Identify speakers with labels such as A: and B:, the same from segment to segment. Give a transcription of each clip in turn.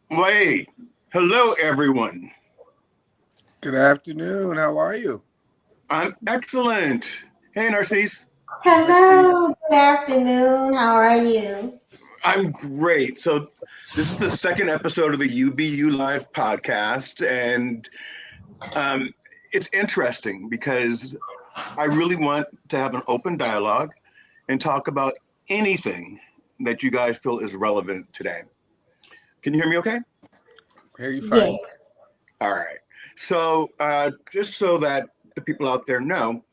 A: Hey, hello everyone.
B: Good afternoon. How are you?
A: I'm excellent. Hey Narcisse, nice to see you.
C: Hello, good afternoon. How are you?
A: I'm great. So this is the second episode of the UBU Live podcast, and um, it's interesting because I really want to have an open dialogue and talk about anything that you guys feel is relevant today. Can you hear me? Okay.
B: Hear you fine.
C: Yes.
A: All right. So just so that the people out there know,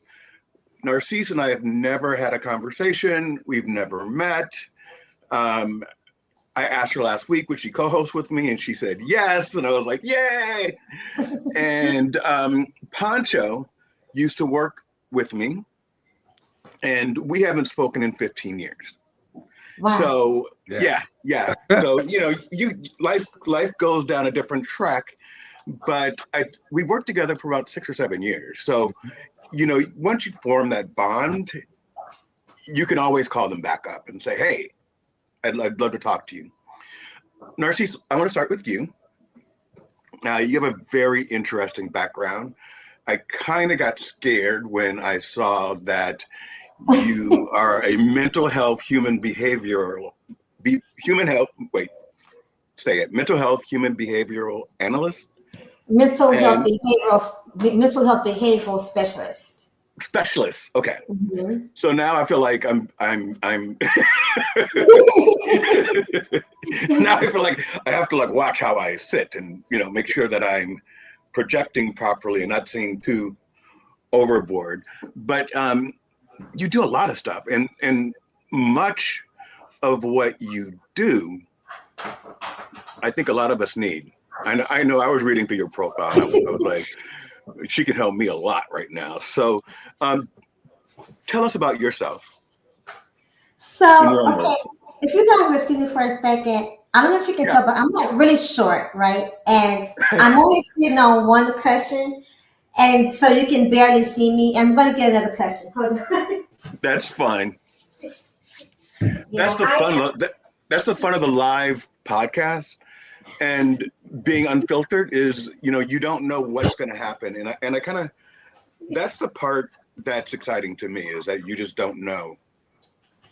A: Narcisse and I have never had a conversation. We've never met. Um, I asked her last week, would she co-host with me? And she said yes. And I was like, yay. And Pancho used to work with me, and we haven't spoken in 15 years.
C: Wow.
A: So
B: Yeah.
A: yeah. So you life goes down a different track, but we worked together for about 6 or 7 years. So once you form that bond, you can always call them back up and say, hey, I'd love to talk to you. Narcisse, I want to start with you. You have a very interesting background. I kind of got scared when I saw that you are a mental health, human health, wait, say it, mental health, human behavioral analyst
C: mental health
A: and
C: behavioral mental health behavioral specialist.
A: specialist. Okay.
C: Mhm.
A: So now I feel like I'm now I feel like I have to like watch how I sit and make sure that I'm projecting properly and not seeing too overboard. But you do a lot of stuff, and much of what you do, I think a lot of us need. I know I was reading through your profile and I was like, she can help me a lot right now. So um, tell us about yourself in
C: So,
A: your own
C: okay,
A: words.
C: if you guys will excuse me for a second, I don't know if you can
A: Yeah.
C: tell, but I'm like really short, right? And I'm only sitting on one cushion, and so you can barely see me. I'm going to get another cushion. Hold on.
A: That's fine. That's
C: Yeah,
A: the fun. That's the fun of the live podcast and being unfiltered is you don't know what's going to happen, and I kind of that's the part that's exciting to me is that you just don't know.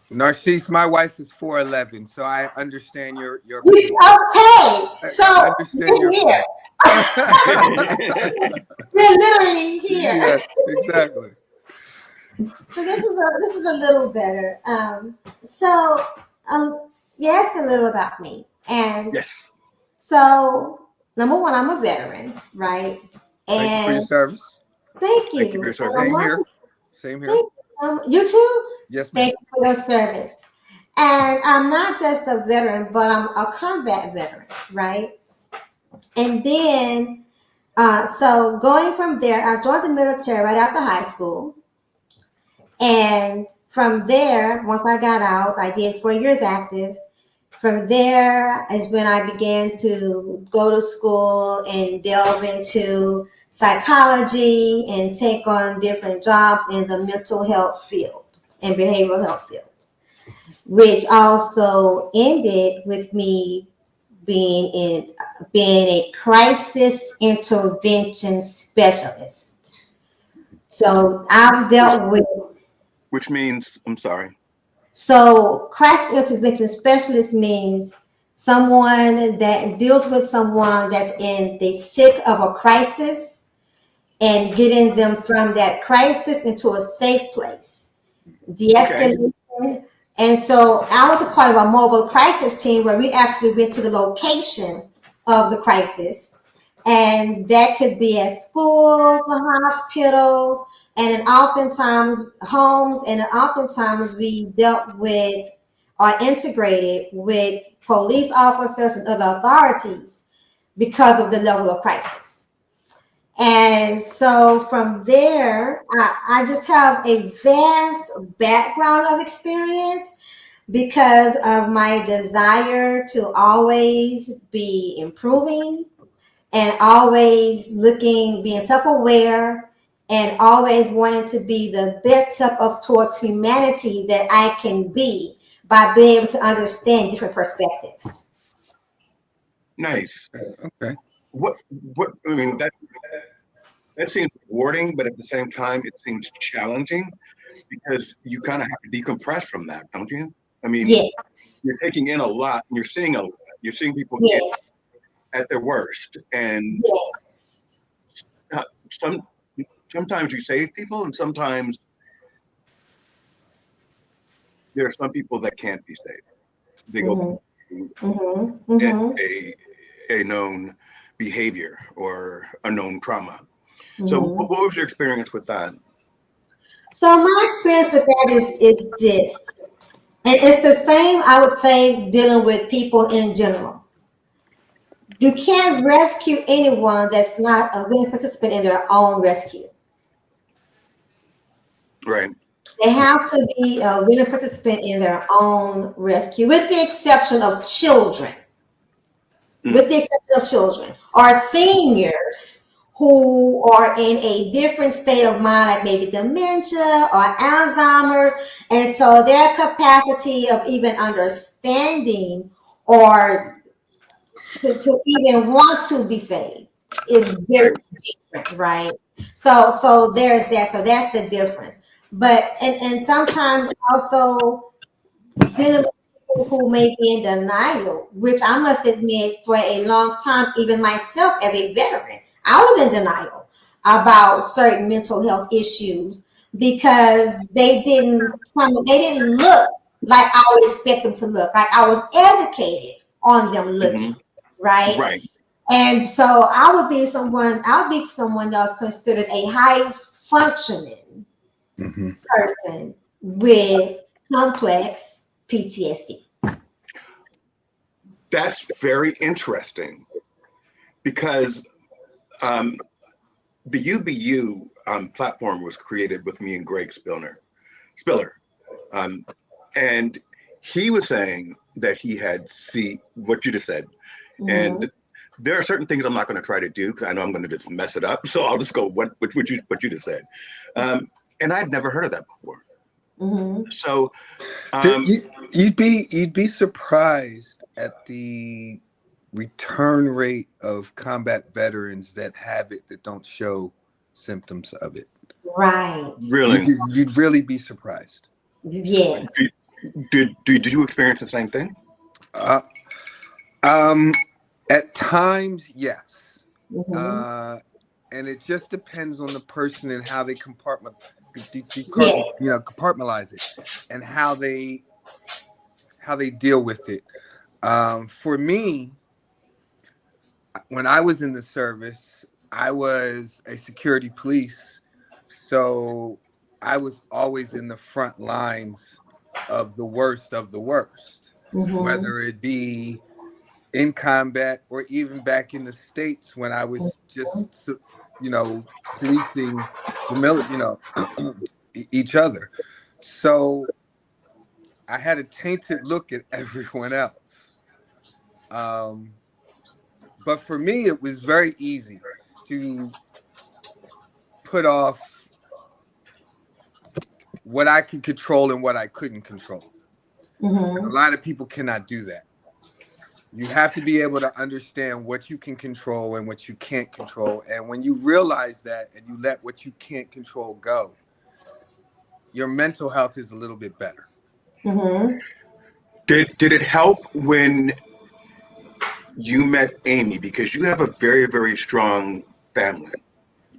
B: Narcisse, my wife is 4'11", so I understand your
C: you,
B: pain.
C: okay,
B: I
C: so
B: understand
C: you're
B: your
C: here.
B: pain.
C: We're literally here.
B: Yeah, exactly.
C: So this is a little better. So you asked a little about me, and
A: Yes.
C: so number one, I'm a veteran, right?
B: Thank you for your
C: And
B: service.
C: thank
A: Thank you for your
C: you.
A: service.
B: Same here. Same here.
C: Thank you. You too.
B: Yes, ma'am.
C: Thank you for your service. And I'm not just a veteran, but I'm a combat veteran, right? And then, so going from there, I joined the military right after high school. And from there, once I got out, I did 4 years active. From there is when I began to go to school and delve into psychology and take on different jobs in the mental health field and behavioral health field, which also ended with me being in being a crisis intervention specialist. So I've
A: which
C: dealt with
A: which means I'm sorry.
C: So, crisis intervention specialist means someone that deals with someone that's in the thick of a crisis and getting them from that crisis into a safe place,
A: Okay.
C: de-escalation. And so I was a part of a mobile crisis team where we actually went to the location of the crisis, and that could be at schools, hospitals, and then oftentimes homes, and then oftentimes we dealt with or integrated with police officers and other authorities because of the level of crisis. And so from there, I just have a vast background of experience because of my desire to always be improving and always looking, being self-aware, and always wanting to be the best help of towards humanity that I can be by being able to understand different perspectives.
A: Nice.
B: Okay.
A: What I mean, that seems rewarding, but at the same time, it seems challenging because you kind of have to decompress from that, don't you? I mean,
C: Yes.
A: you're taking in a lot and you're seeing a lot. You're seeing people
C: Yes.
A: at their worst, and
C: Yes.
A: uh, some sometimes you save people, and sometimes there are some people that can't be saved. They go
C: Mm-hmm.
A: through
C: Mm-hmm. Mm-hmm.
A: a known behavior or a known trauma. So,
C: Mm-hmm.
A: what was your experience with that?
C: So my experience with that is this, and it's the same. I would say dealing with people in general. You can't rescue anyone that's not a willing participant in their own rescue.
A: Right.
C: They have to be a willing participant in their own rescue, with the exception of children.
A: Mm.
C: With the exception of children or seniors who are in a different state of mind, like maybe dementia or Alzheimer's, and so their capacity of even understanding or to even want to be saved is very
A: Right.
C: different, right? So there's that. So that's the difference. But and sometimes also dealing with people who may be in denial, which I must admit, for a long time, even myself as a veteran, I was in denial about certain mental health issues because they didn't look like I would expect them to look. Like I was educated on them looking,
A: Hmm.
C: right?
A: Right.
C: And so I would be someone else considered a high functioning
B: Mm-hmm.
C: person with complex PTSD.
A: That's very interesting because um, the UBU platform was created with me and Greg Spiller, um, and he was saying that he had see what you just said,
C: Mm-hmm.
A: and there are certain things I'm not going to try to do because I know I'm going to just mess it up. So I'll just go what you just said, and I'd never heard of that before.
C: Mm-hmm.
A: So
B: There-
A: um,
B: you- you'd be surprised at the return rate of combat veterans that have it that don't show symptoms of it.
C: Right.
B: You'd
A: really,
B: be, you'd really be surprised.
C: Yes.
A: did you experience the same thing?
B: Uh, um, at times, yes.
C: Mm-hmm.
B: Uh, and it just depends on the person and how they
C: Yes.
B: compartmentalize it, and how they deal with it. For me, when I was in the service, I was a security police, so I was always in the front lines of the worst,
C: Mm-hmm.
B: whether it be in combat or even back in the States when I was just, policing the each other. So I had a tainted look at everyone else. Um, but for me, it was very easy to put off what I could control and what I couldn't control. And a
C: Mm-hmm.
B: lot of people cannot do that. You have to be able to understand what you can control and what you can't control. And when you realize that and you let what you can't control go, your mental health is a little bit better.
C: Mm-hmm.
A: Did it help when you met Amy because you have a very, very strong family?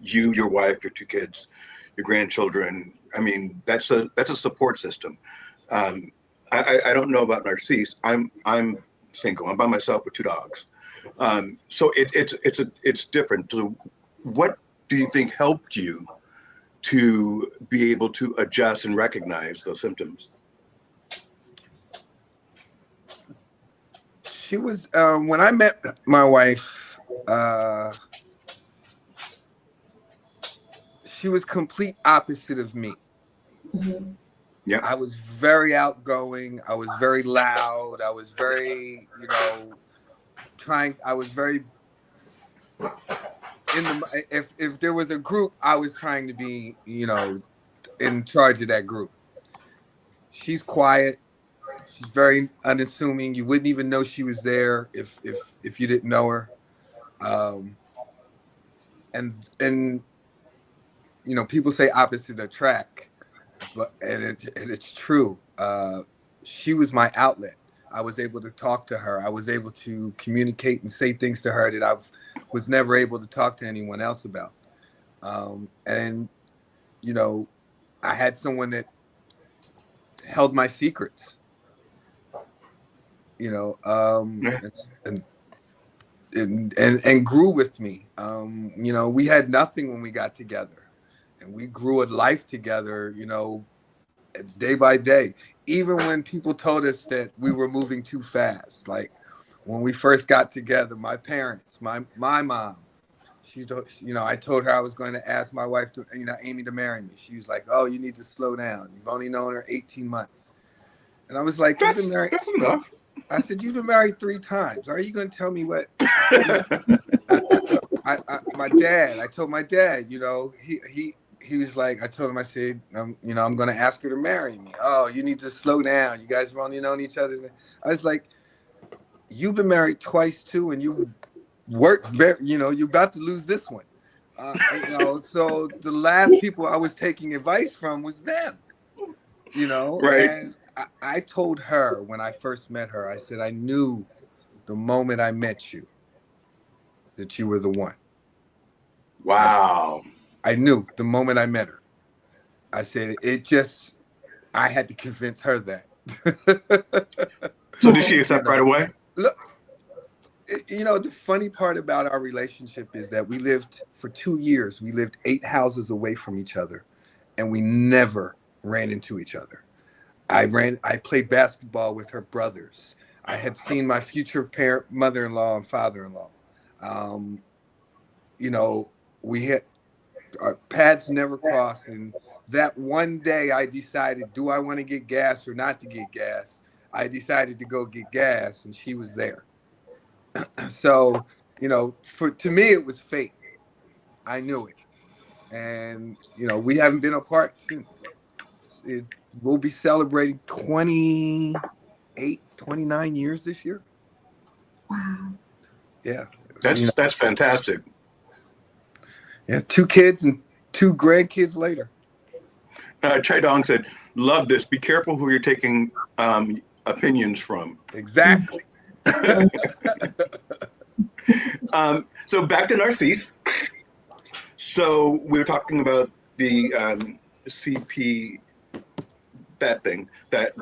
A: You, your wife, your two kids, your grandchildren. I mean, that's a support system. Um, I don't know about Narcisse. I'm single. I'm by myself with two dogs. So it's different. So what do you think helped you to be able to adjust and recognize those symptoms?
B: She was, when I met my wife, she was complete opposite of me.
C: Mm-hmm.
A: Yeah.
B: I was very outgoing. I was very loud. I was very, I was very if there was a group, I was trying to be, in charge of that group. She's quiet. She's very unassuming. You wouldn't even know she was there if you didn't know her. Um, and you know, people say opposite attract, but and it's true. She was my outlet. I was able to talk to her. I was able to communicate and say things to her that I was never able to talk to anyone else about. And you know, I had someone that held my secrets. You know, and grew with me. You know, we had nothing when we got together, and we grew a life together. You know, day by day. Even when people told us that we were moving too fast, like when we first got together, my parents, my mom, you know, I told her I was going to ask my wife to, you know, Amy, to marry me. She was like, "Oh, you need to slow down. You've only known her 18 months." And I was like, "You've been married."
A: That's enough.
B: I said, "You've been married 3 times. Are you going to tell me what?" My dad, I told my dad, you know, he was like, I told him, I said, you know, I'm going to ask her to marry me. "Oh, you need to slow down. You guys have only known each other." I was like, "You've been married twice too, and you work very, you know, you're about to lose this one." You know, so the last people I was taking advice from was them, you know,
A: Right.
B: and I told her when I first met her, I said, "I knew the moment I met you that you were the one."
A: Wow.
B: I knew the moment I met her. I said, I had to convince her that.
A: So did she accept right away?
B: Look, you know, the funny part about our relationship is that we lived for 2 years. We lived 8 houses away from each other, and we never ran into each other. I played basketball with her brothers. I had seen my future mother-in-law and father-in-law. You know, our paths never crossed. And that one day I decided, do I want to get gas or not to get gas? I decided to go get gas, and she was there. So, you know, to me, it was fate. I knew it. And, you know, we haven't been apart since. We'll be celebrating 29 years this year.
C: Wow.
B: Yeah. You know,
A: That's fantastic.
B: yeah. 2 kids and 2 grandkids later.
A: Chai Dong said, "Love this. Be careful who you're taking opinions from."
B: Exactly.
A: So back to Narcisse. So we were talking about the CP, that thing, that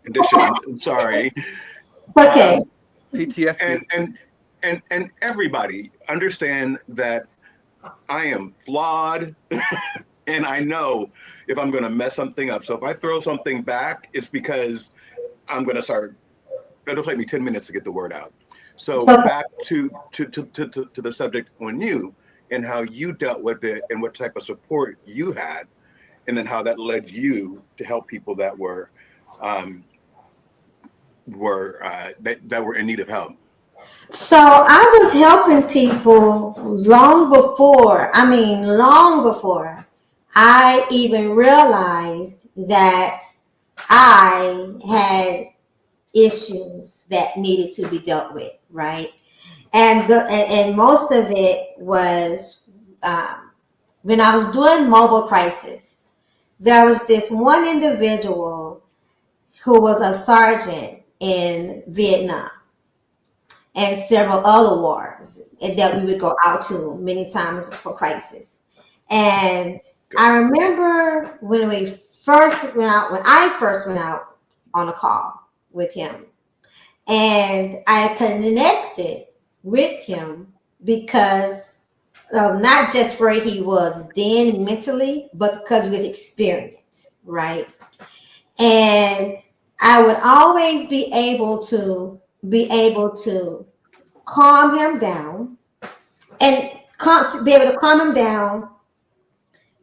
A: condition. I'm sorry.
C: Okay.
B: PTSD.
A: And everybody understand that I am flawed, and I know if I'm going to mess something up. So if I throw something back, it's because I'm going to start. It'll take me 10 minutes to get the word out. So back to the subject on you and how you dealt with it and what type of support you had, and then how that led you to help people that were in need of help.
C: So I was helping people long before I even realized that I had issues that needed to be dealt with, right? And most of it was when I was doing mobile crisis. There was this one individual who was a sergeant in Vietnam and several other wars that we would go out to many times for crisis. And I remember when I first went out on a call with him, and I connected with him because of not just where he was then mentally, but because of his experience, right? And I would always be able to calm him down and to be able to calm him down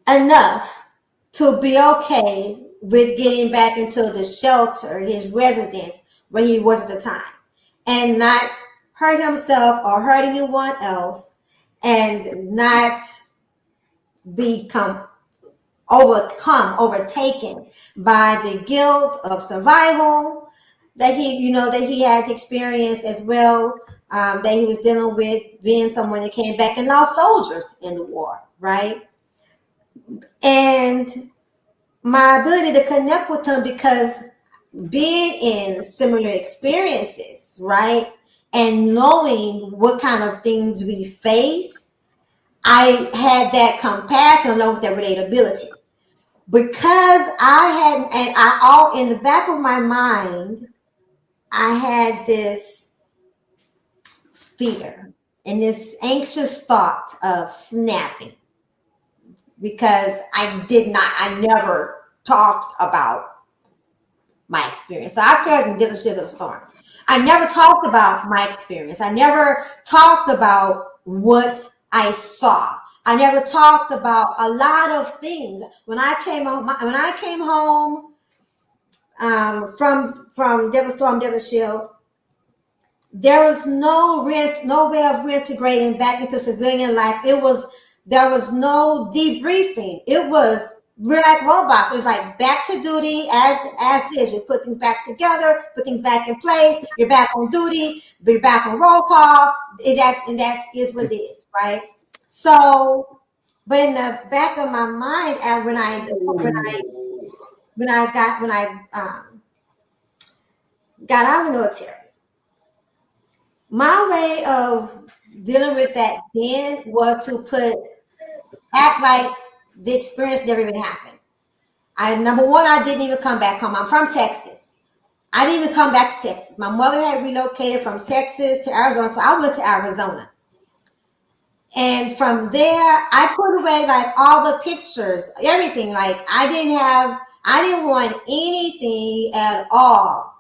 C: enough to be okay with getting back into the shelter, his residence where he was at the time, and not hurt himself or hurt anyone else, and not become overtaken by the guilt of survival, that he had experience as well, that he was dealing with being someone that came back and lost soldiers in the war, right? And my ability to connect with him, because being in similar experiences, right, and knowing what kind of things we face, I had that compassion along with that relatability. Because I had, and I all in the back of my mind, I had this fear and this anxious thought of snapping, because I never talked about my experience. So I started in Desert Shield of the Storm. I never talked about my experience. I never talked about what I saw. I never talked about a lot of things. When I came home from Desert Storm, Desert Shield, there was no way of reintegrating back into civilian life. There was no debriefing. We're like robots. It was like back to duty as is. You put things back together, put things back in place. You're back on duty. You're back on roll call. And that is what it is, right? So, but in the back of my mind, and when I got out of the military, my way of dealing with that then was to act like the experience never even happened. Number one, I didn't even come back home. I'm from Texas. I didn't even come back to Texas. My mother had relocated from Texas to Arizona, so I went to Arizona. And from there, I put away like all the pictures, everything. Like I didn't want anything at all.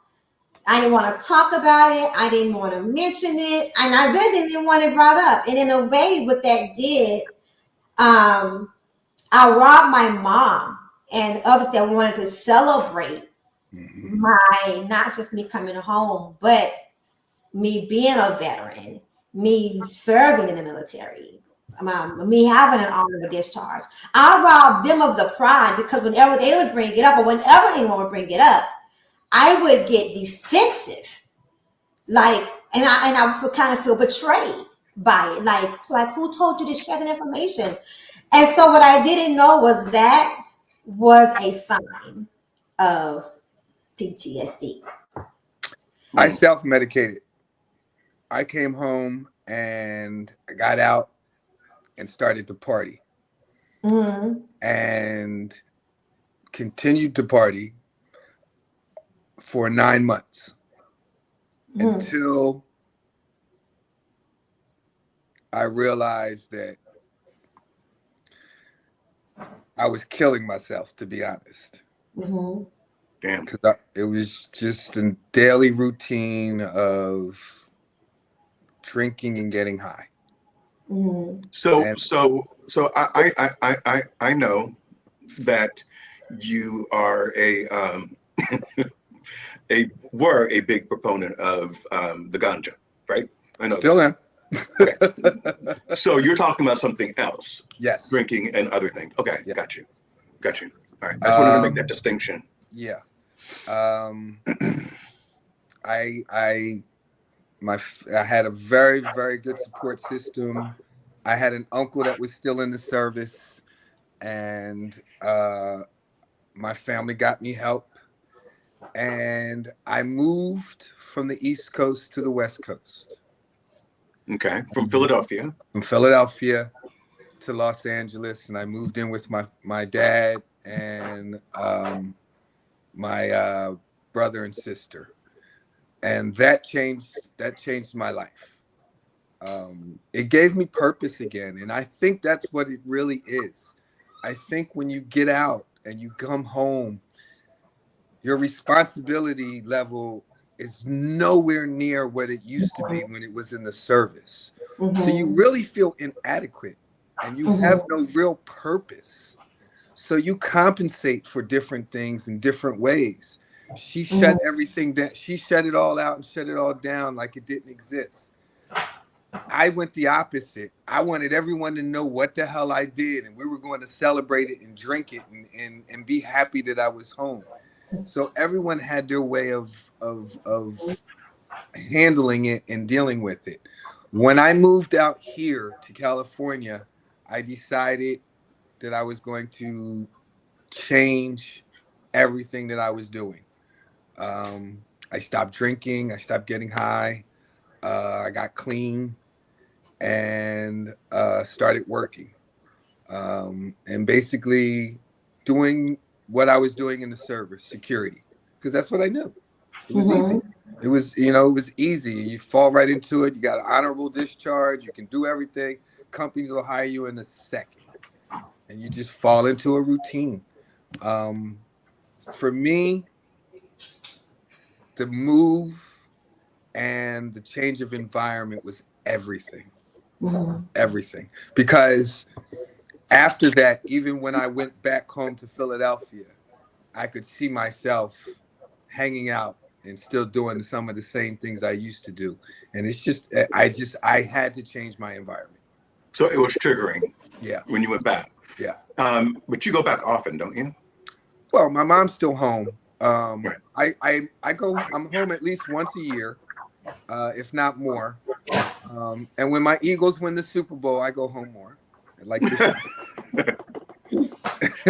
C: I didn't want to talk about it. I didn't want to mention it. And I really didn't want it brought up. And in a way, what that did, I robbed my mom and others that wanted to celebrate not just me coming home, but me being a veteran, me serving in the military, me having an honorable discharge. I robbed them of the pride, because whenever they would bring it up, or whenever anyone would bring it up, I would get defensive, like, and I would kind of feel betrayed by it, like who told you to share that information? And so what I didn't know was that was a sign of PTSD.
B: I self-medicated. I came home and I got out and started to party, and continued to party for 9 months until I realized that I was killing myself, to be honest.
A: Damn.
B: Because it was just a daily routine of drinking and getting high.
A: So I know that you are were a big proponent of the ganja, right? I know.
B: Still am.
A: Okay. So you're talking about something else.
B: Yes.
A: Drinking and other things. Okay,
B: Yeah.
A: Got you. All right. I just wanted to make that distinction.
B: Yeah. I had a very, very good support system. I had an uncle that was still in the service, and my family got me help. And I moved from the East Coast to the West Coast.
A: Okay, from Philadelphia.
B: From Philadelphia to Los Angeles, and I moved in with my dad and my brother and sister, and that changed my life. It gave me purpose again, and I think that's what it really is. I think when you get out and you come home, your responsibility level is nowhere near what it used to be when it was in the service. So you really feel inadequate, and you have no real purpose. So you compensate for different things in different ways. She shut everything down. She shut it all out and shut it all down like it didn't exist. I went the opposite. I wanted everyone to know what the hell I did, and we were going to celebrate it and drink it and be happy that I was home. So everyone had their way of handling it and dealing with it. When I moved out here to California, I decided that I was going to change everything that I was doing. I stopped drinking. I stopped getting high. I got clean and started working, and basically doing what I was doing in the service, security, because that's what I knew. It was easy.
C: Mhm.
B: It was, it was easy. You fall right into it. You got an honorable discharge. You can do everything. Companies will hire you in a second, and you just fall into a routine. Um, for me, the move and the change of environment was everything,
C: Mhm.
B: everything. Because after that, even when I went back home to Philadelphia, I could see myself hanging out and still doing some of the same things I used to do. And it's just, I had to change my environment.
A: So it was triggering
B: Yeah.
A: when you went back.
B: Yeah.
A: But you go back often, don't you?
B: Well, my mom's still home.
A: Right.
B: I'm home at least once a year, if not more. And when my Eagles win the Super Bowl, I go home more. Like this.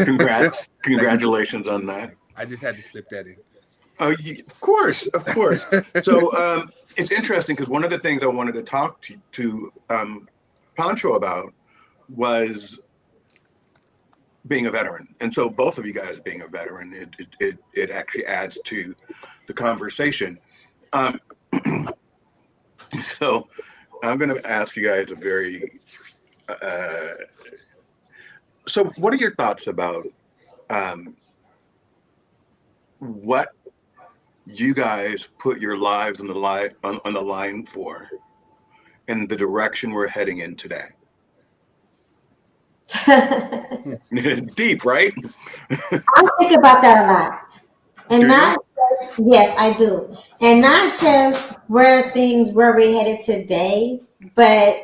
A: Congrats.
B: Thank you.
A: Congratulations on that.
B: I just had to slip that in.
A: Oh, of course, of course. So it's interesting because one of the things I wanted to talk to Pancho about was being a veteran, and so both of you guys being a veteran, it actually adds to the conversation. Um, so I'm going to ask you guys a very. So, what are your thoughts about um, what you guys put your lives on the line for, and the direction we're heading in today? Deep, right?
C: I think about that a lot.
A: Do
C: And
A: you?
C: not just, yes, I do. And not just where we're headed today, but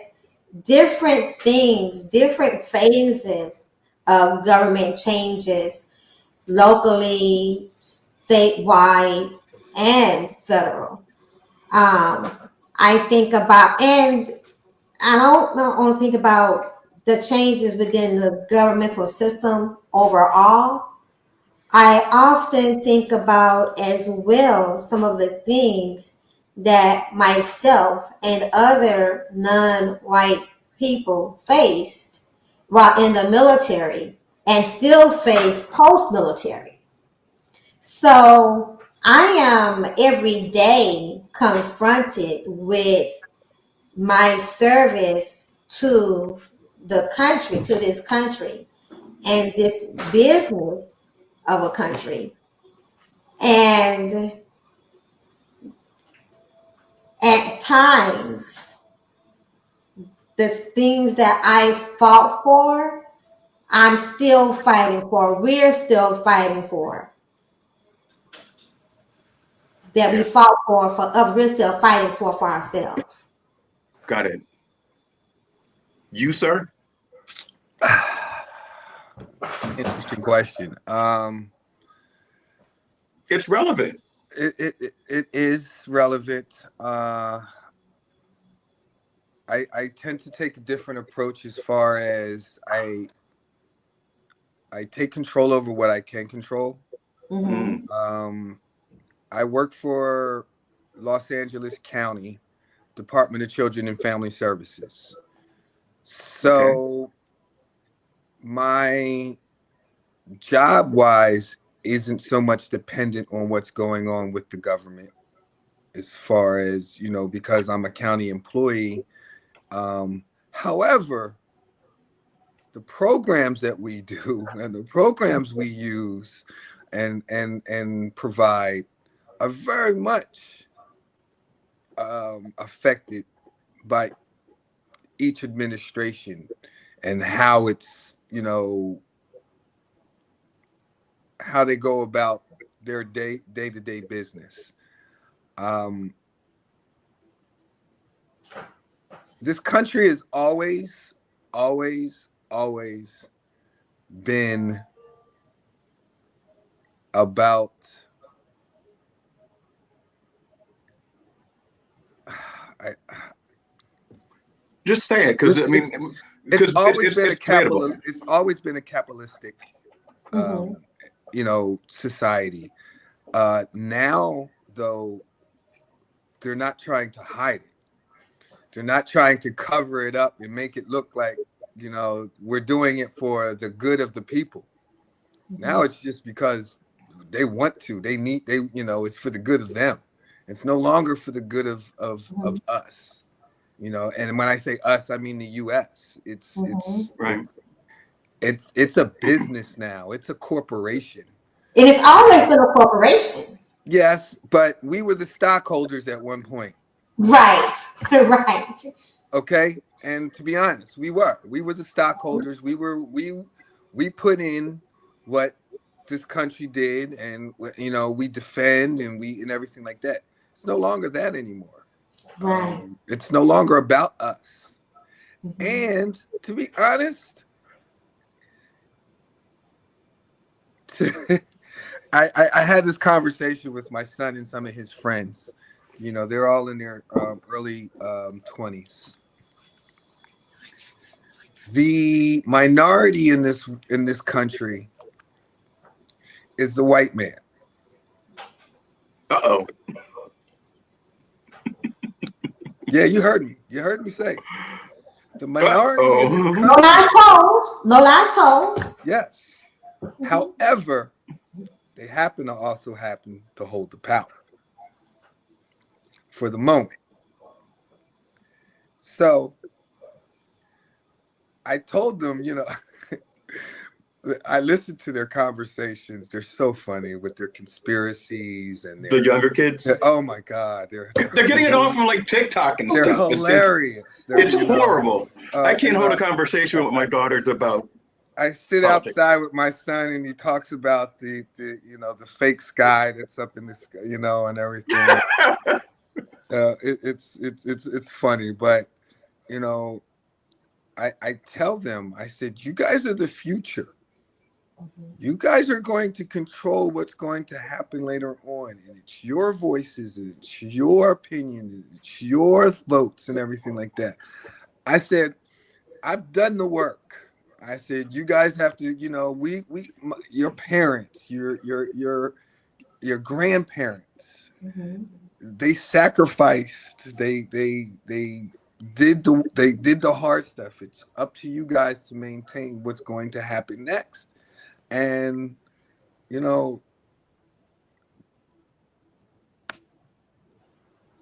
C: different things, different phases of government changes locally, statewide, and federal. Um, I think about, and I don't not only think about the changes within the governmental system overall, I often think about as well some of the things that myself and other non-white people faced while in the military and still face post-military. So I am every day confronted with my service to the country, to this country, and this business of a country. And at times, the things that I fought for, I'm still fighting for. We're still fighting for that we
A: Yeah,
C: fought for others. We're still fighting for ourselves.
A: got it. You, sir?
B: Interesting question.
A: It's relevant.
B: It is relevant. I tend to take a different approach as far as I take control over what I can control.
C: Mm-hmm.
A: Mm,
B: Um, I work for Los Angeles County Department of Children and Family Services.
A: okay,
B: So my job wise isn't so much dependent on what's going on with the government as far as, because I'm a county employee. However, the programs that we do and the programs we use and provide are very much affected by each administration and how it's how they go about their day-to-day business. um this country has always been about I
A: Just say it, because I mean,
B: it's always been a
A: debatable.
B: it's always been a capitalistic,
C: Mhm.
B: you know, society. Now though, they're not trying to hide it. They're not trying to cover it up and make it look like, you know, we're doing it for the good of the people. Now it's just because they want to. They need. They, you know, it's for the good of them. It's no longer for the good of us. You know, and when I say us, I mean the U.S.
A: Right.
B: It's a business now. It's a corporation.
C: It has always been a corporation.
B: Yes, but we were the stockholders at one point.
C: Right. Right.
B: Okay, and to be honest, we were the stockholders. We put in what this country did, and you know, we defend and everything like that. It's no longer that anymore.
C: Right.
B: It's no longer about us.
C: Mhm.
B: And to be honest, I had this conversation with my son and some of his friends. You know, they're all in their early 20s. The minority in this country is the white man.
A: Uh-oh.
B: Yeah, you heard me. You heard me say the minority in this
A: Uh-oh.
C: No
B: country.
C: lies told. No lies told.
B: Yes. However, they happen to also happen to hold the power for the moment. So I told them, you know, I listened to their conversations. They're so funny with their conspiracies and
A: The younger kids,
B: oh my God, they're
A: getting it all from like TikTok and
B: they're
A: stuff.
B: hilarious.
A: It's horrible. I can't hold a
B: and,
A: conversation with my daughters about
B: I sit
A: politics.
B: outside with my son, and he talks about the you know, the fake sky that's up in the sky, you know, and everything. It's funny, but you know, I tell them, I said, you guys are the future. You guys are going to control what's going to happen later on, and it's your voices, and it's your opinion, and it's your votes, and everything like that. I said, I've done the work. I said, you guys have to, you know, your parents, your grandparents, they sacrificed. They did the hard stuff. It's up to you guys to maintain what's going to happen next. And you know,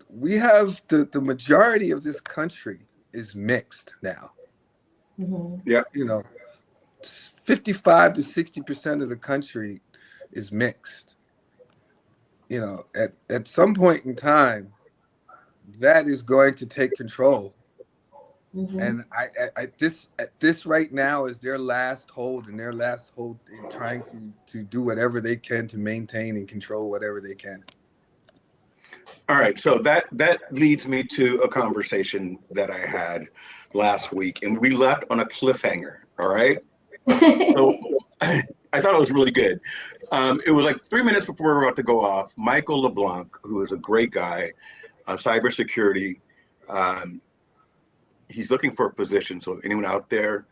B: we have the majority of this country is mixed now.
A: Yeah.
B: You know, 55 to 60% of the country is mixed. You know, at some point in time, that is going to take control. And at this right now is their last hold, and their last hold in trying to do whatever they can to maintain and control whatever they can.
A: All right, so that leads me to a conversation that I had last week, and we left on a cliffhanger. All right, so I thought it was really good. It was like 3 minutes before we were about to go off. Michael LeBlanc, who is a great guy, cybersecurity. He's looking for a position. So anyone out there,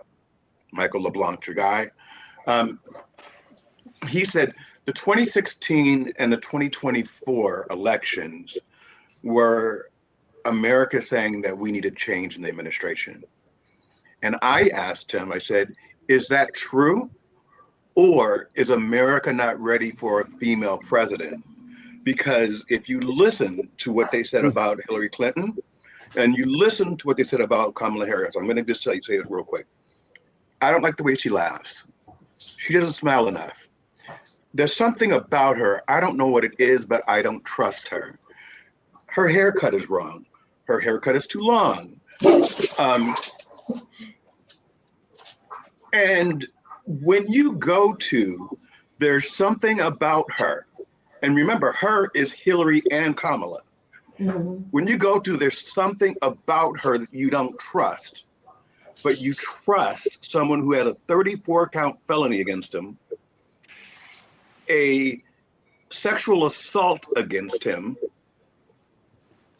A: Michael LeBlanc's your guy. He said the 2016 and the 2024 elections were America saying that we need a change in the administration. And I asked him, I said, is that true? Or is America not ready for a female president? Because if you listen to what they said about Hillary Clinton, and you listen to what they said about Kamala Harris, I'm going to just say it real quick. I don't like the way she laughs. She doesn't smile enough. There's something about her. I don't know what it is, but I don't trust her. Her haircut is wrong. Her haircut is too long. And when you go to, there's something about her. And remember, her is Hillary and Kamala. When you go to, there's something about her that you don't trust, but you trust someone who had a 34-count felony against him, a sexual assault against him,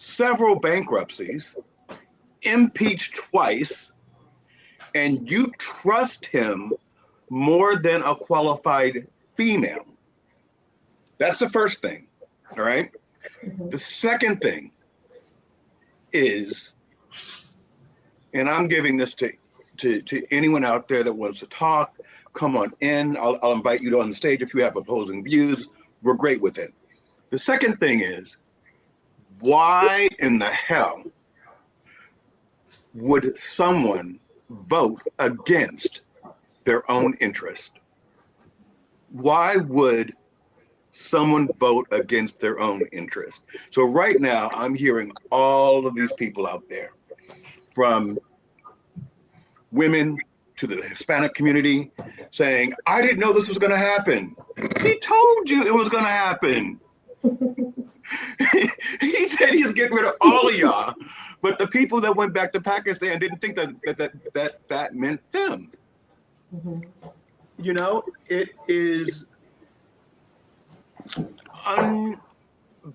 A: several bankruptcies, impeached twice, and you trust him more than a qualified female. That's the first thing, all right? The second thing is, and I'm giving this to anyone out there that wants to talk, come on in. I'll invite you on the stage if you have opposing views. We're great with it. The second thing is, why in the hell would someone vote against their own interest? Why would someone vote against their own interest? So right now, I'm hearing all of these people out there, from women to the Hispanic community, saying, I didn't know this was going to happen. He told you it was going to happen. He said he was getting rid of all of y'all, but the people that went back to Pakistan didn't think that meant them.
C: Mm-hmm.
A: You know, it is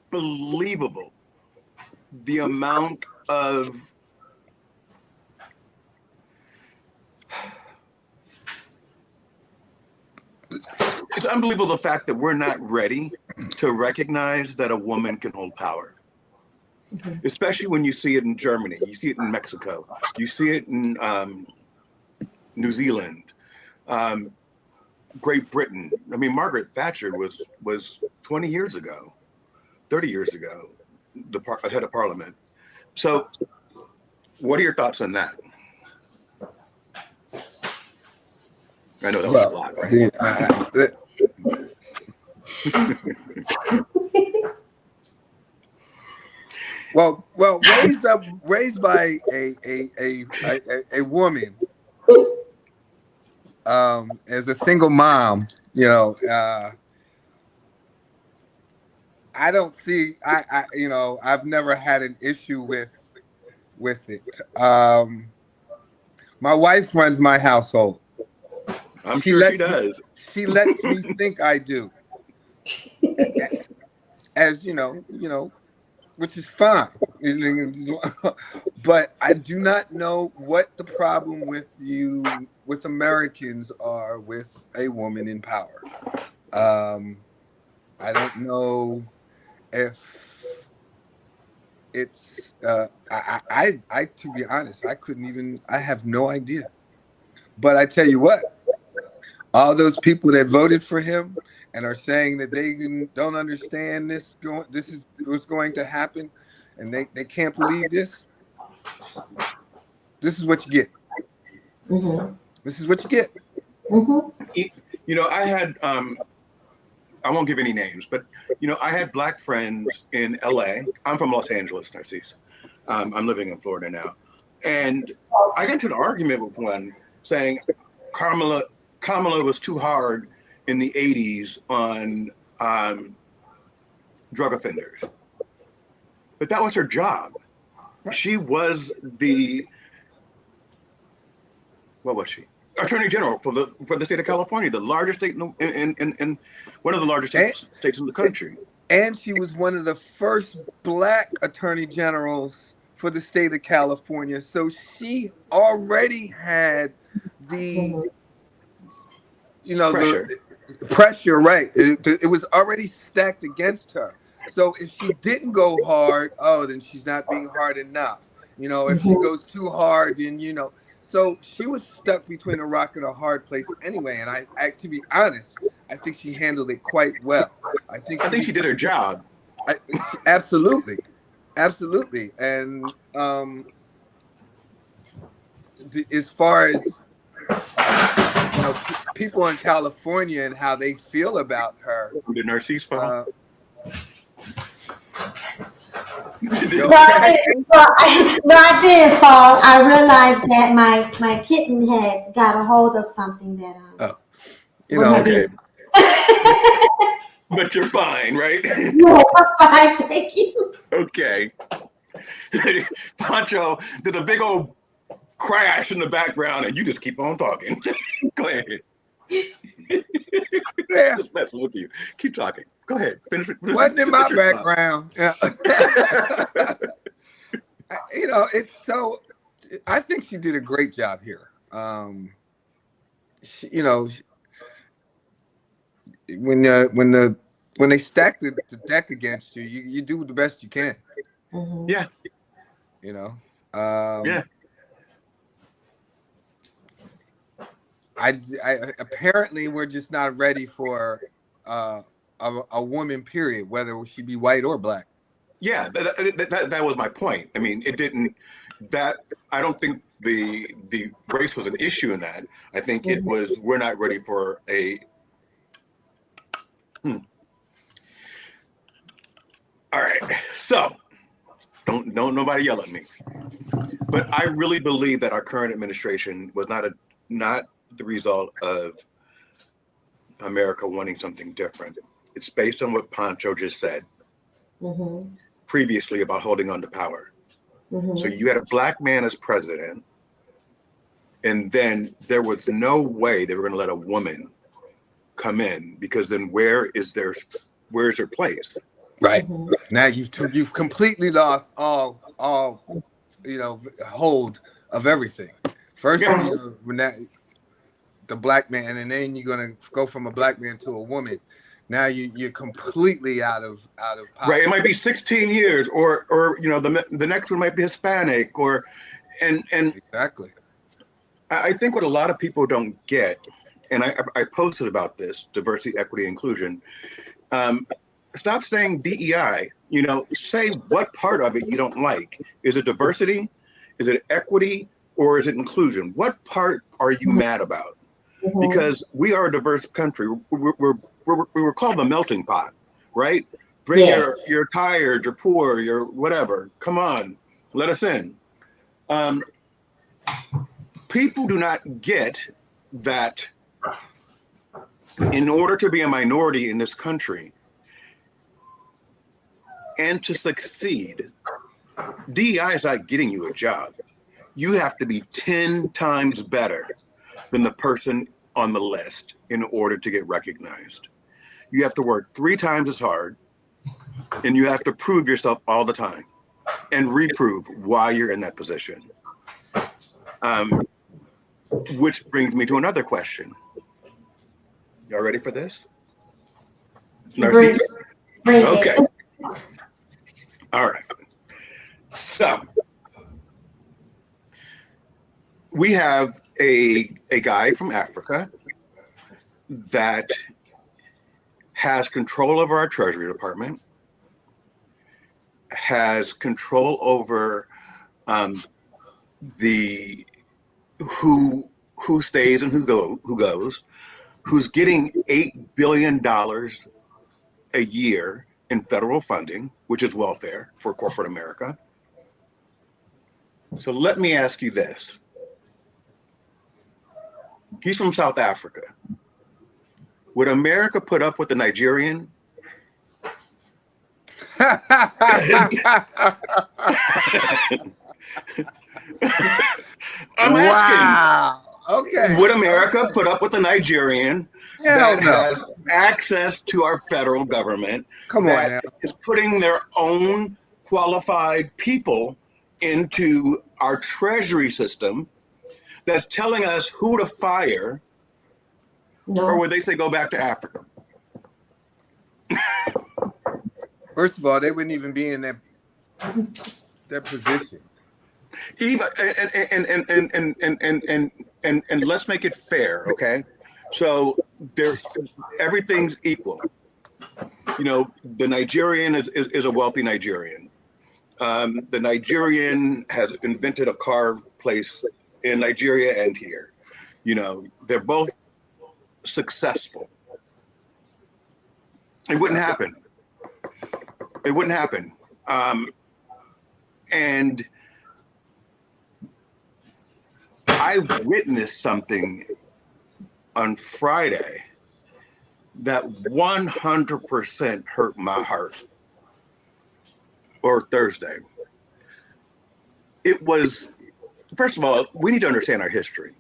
A: unbelievable the amount of it's unbelievable the fact that we're not ready to recognize that a woman can hold power. Mm-hmm. Especially when you see it in Germany, you see it in Mexico, you see it in New Zealand, Great Britain. I mean, Margaret Thatcher was 20 years ago, 30 years ago, the head of parliament. So what are your thoughts on that? I know that was a lot, right?
B: Well, raised by a woman, as a single mom, you know, I don't see, you know, I've never had an issue with it. My wife runs my household.
A: I'm sure she does.
B: She lets me think I do, as you know, which is fine. But I do not know what the problem with Americans are with a woman in power. I don't know if it's I to be honest, I have no idea. But I tell you what, all those people that voted for him and are saying that they don't understand this is what's going to happen, and they can't believe this. This is what you get.
C: Mm-hmm.
B: This is what you get.
C: Mm-hmm.
A: You know, I had I won't give any names, but you know, I had Black friends in LA. I'm from Los Angeles, Narcisse. I'm living in Florida now, and I got into an argument with one saying Kamala was too hard in the 80s on drug offenders. But that was her job. She was what was she? Attorney General for the state of California, the largest state in one of the largest states in the country.
B: And she was one of the first Black attorney generals for the state of California. So she already had the
A: Pressure.
B: the pressure, right? It was already stacked against her. So if she didn't go hard, then she's not being hard enough. You know, if she goes too hard, then So she was stuck between a rock and a hard place anyway. And I to be honest, I think she handled it quite well. I think
A: she did her job.
B: Absolutely. And as far as people in California and how they feel about her.
A: Did Narcisse fall?
C: No, I didn't fall. I realized that my kitten had got a hold of something that
A: okay. But you're fine, right?
C: No, I'm fine, thank you.
A: Okay. Pancho did a big old crash in the background, and you just keep on talking. Go ahead.
B: Yeah.
A: Just messing with you. Keep talking. Go ahead. Finish
B: Wasn't in my background. Yeah. You know, it's so. I think she did a great job here. You know, when they stack the deck against you, you do the best you can.
C: Mhm.
A: Yeah,
B: You know,
A: yeah.
B: I apparently we're just not ready for uh, a woman. Period. Whether she be white or black.
A: Yeah, that was my point. I mean, it didn't that I don't think the race was an issue in that. I think it
C: Mhm.
A: was we're not ready for a all right. So don't nobody yell at me. But I really believe that our current administration was not the result of America wanting something different. It's based on what Pancho just said
C: Mhm.
A: previously about holding on to power. So
C: Mhm.
A: you had a black man as president, and then there was no way they were going to let a woman come in because then where's their place?
B: Right.
C: Mhm.
B: Now you've completely lost all hold of everything. First,
A: Yeah,
C: Right.
B: when that the black man, and then you're gonna go from a black man to a woman. Now you're completely out of
A: right. It
B: pocket.
A: might be 16 years, or the next one might be Hispanic, or and
B: Exactly.
A: I think what a lot of people don't get, and I posted about this diversity, equity, inclusion. Um, Stop saying DEI. Say what part of it you don't like. Is it diversity? Is it equity? Or is it inclusion? What part are you mad about?
C: Mhm.
A: Because we are a diverse country. We were called the melting pot, right? Bring
C: Yes.
A: your tired, your poor, your whatever. Come on, let us in. Um, People do not get that in order to be a minority in this country and to succeed, DEI is not getting you a job. You have to be 10 times better than the person on the list in order to get recognized. You have to work 3 times as hard and you have to prove yourself all the time and reprove why you're in that position. Um, which brings me to another question. Y'all ready for this?
C: Bring,
A: Narcisse?
C: bring it.
A: Okay. All right. So we have a guy from Africa that has control over our Treasury Department, has control over the who stays and who goes, who's getting $8 billion a year in federal funding, which is welfare for corporate America. So let me ask you this. He's from South Africa. Would America put up with a Nigerian? I'm asking,
B: Wow. Okay.
A: would America
B: Okay.
A: put up with a Nigerian
B: Hell
A: that
B: no.
A: has access to our federal government,
B: Come on
A: that
B: now.
A: is putting their own qualified people into our treasury system, that's telling us who to fire, or
C: No.
A: would they say go back to Africa?
B: First of all, they wouldn't even be in that position.
A: Even and let's make it fair, okay? So there, everything's equal. The Nigerian is a wealthy Nigerian. The Nigerian has invented a car place in Nigeria and here. They're both successful. It wouldn't happen. It wouldn't happen. And I witnessed something on Friday that 100% hurt my heart, or Thursday. It was, first of all, we need to understand our history,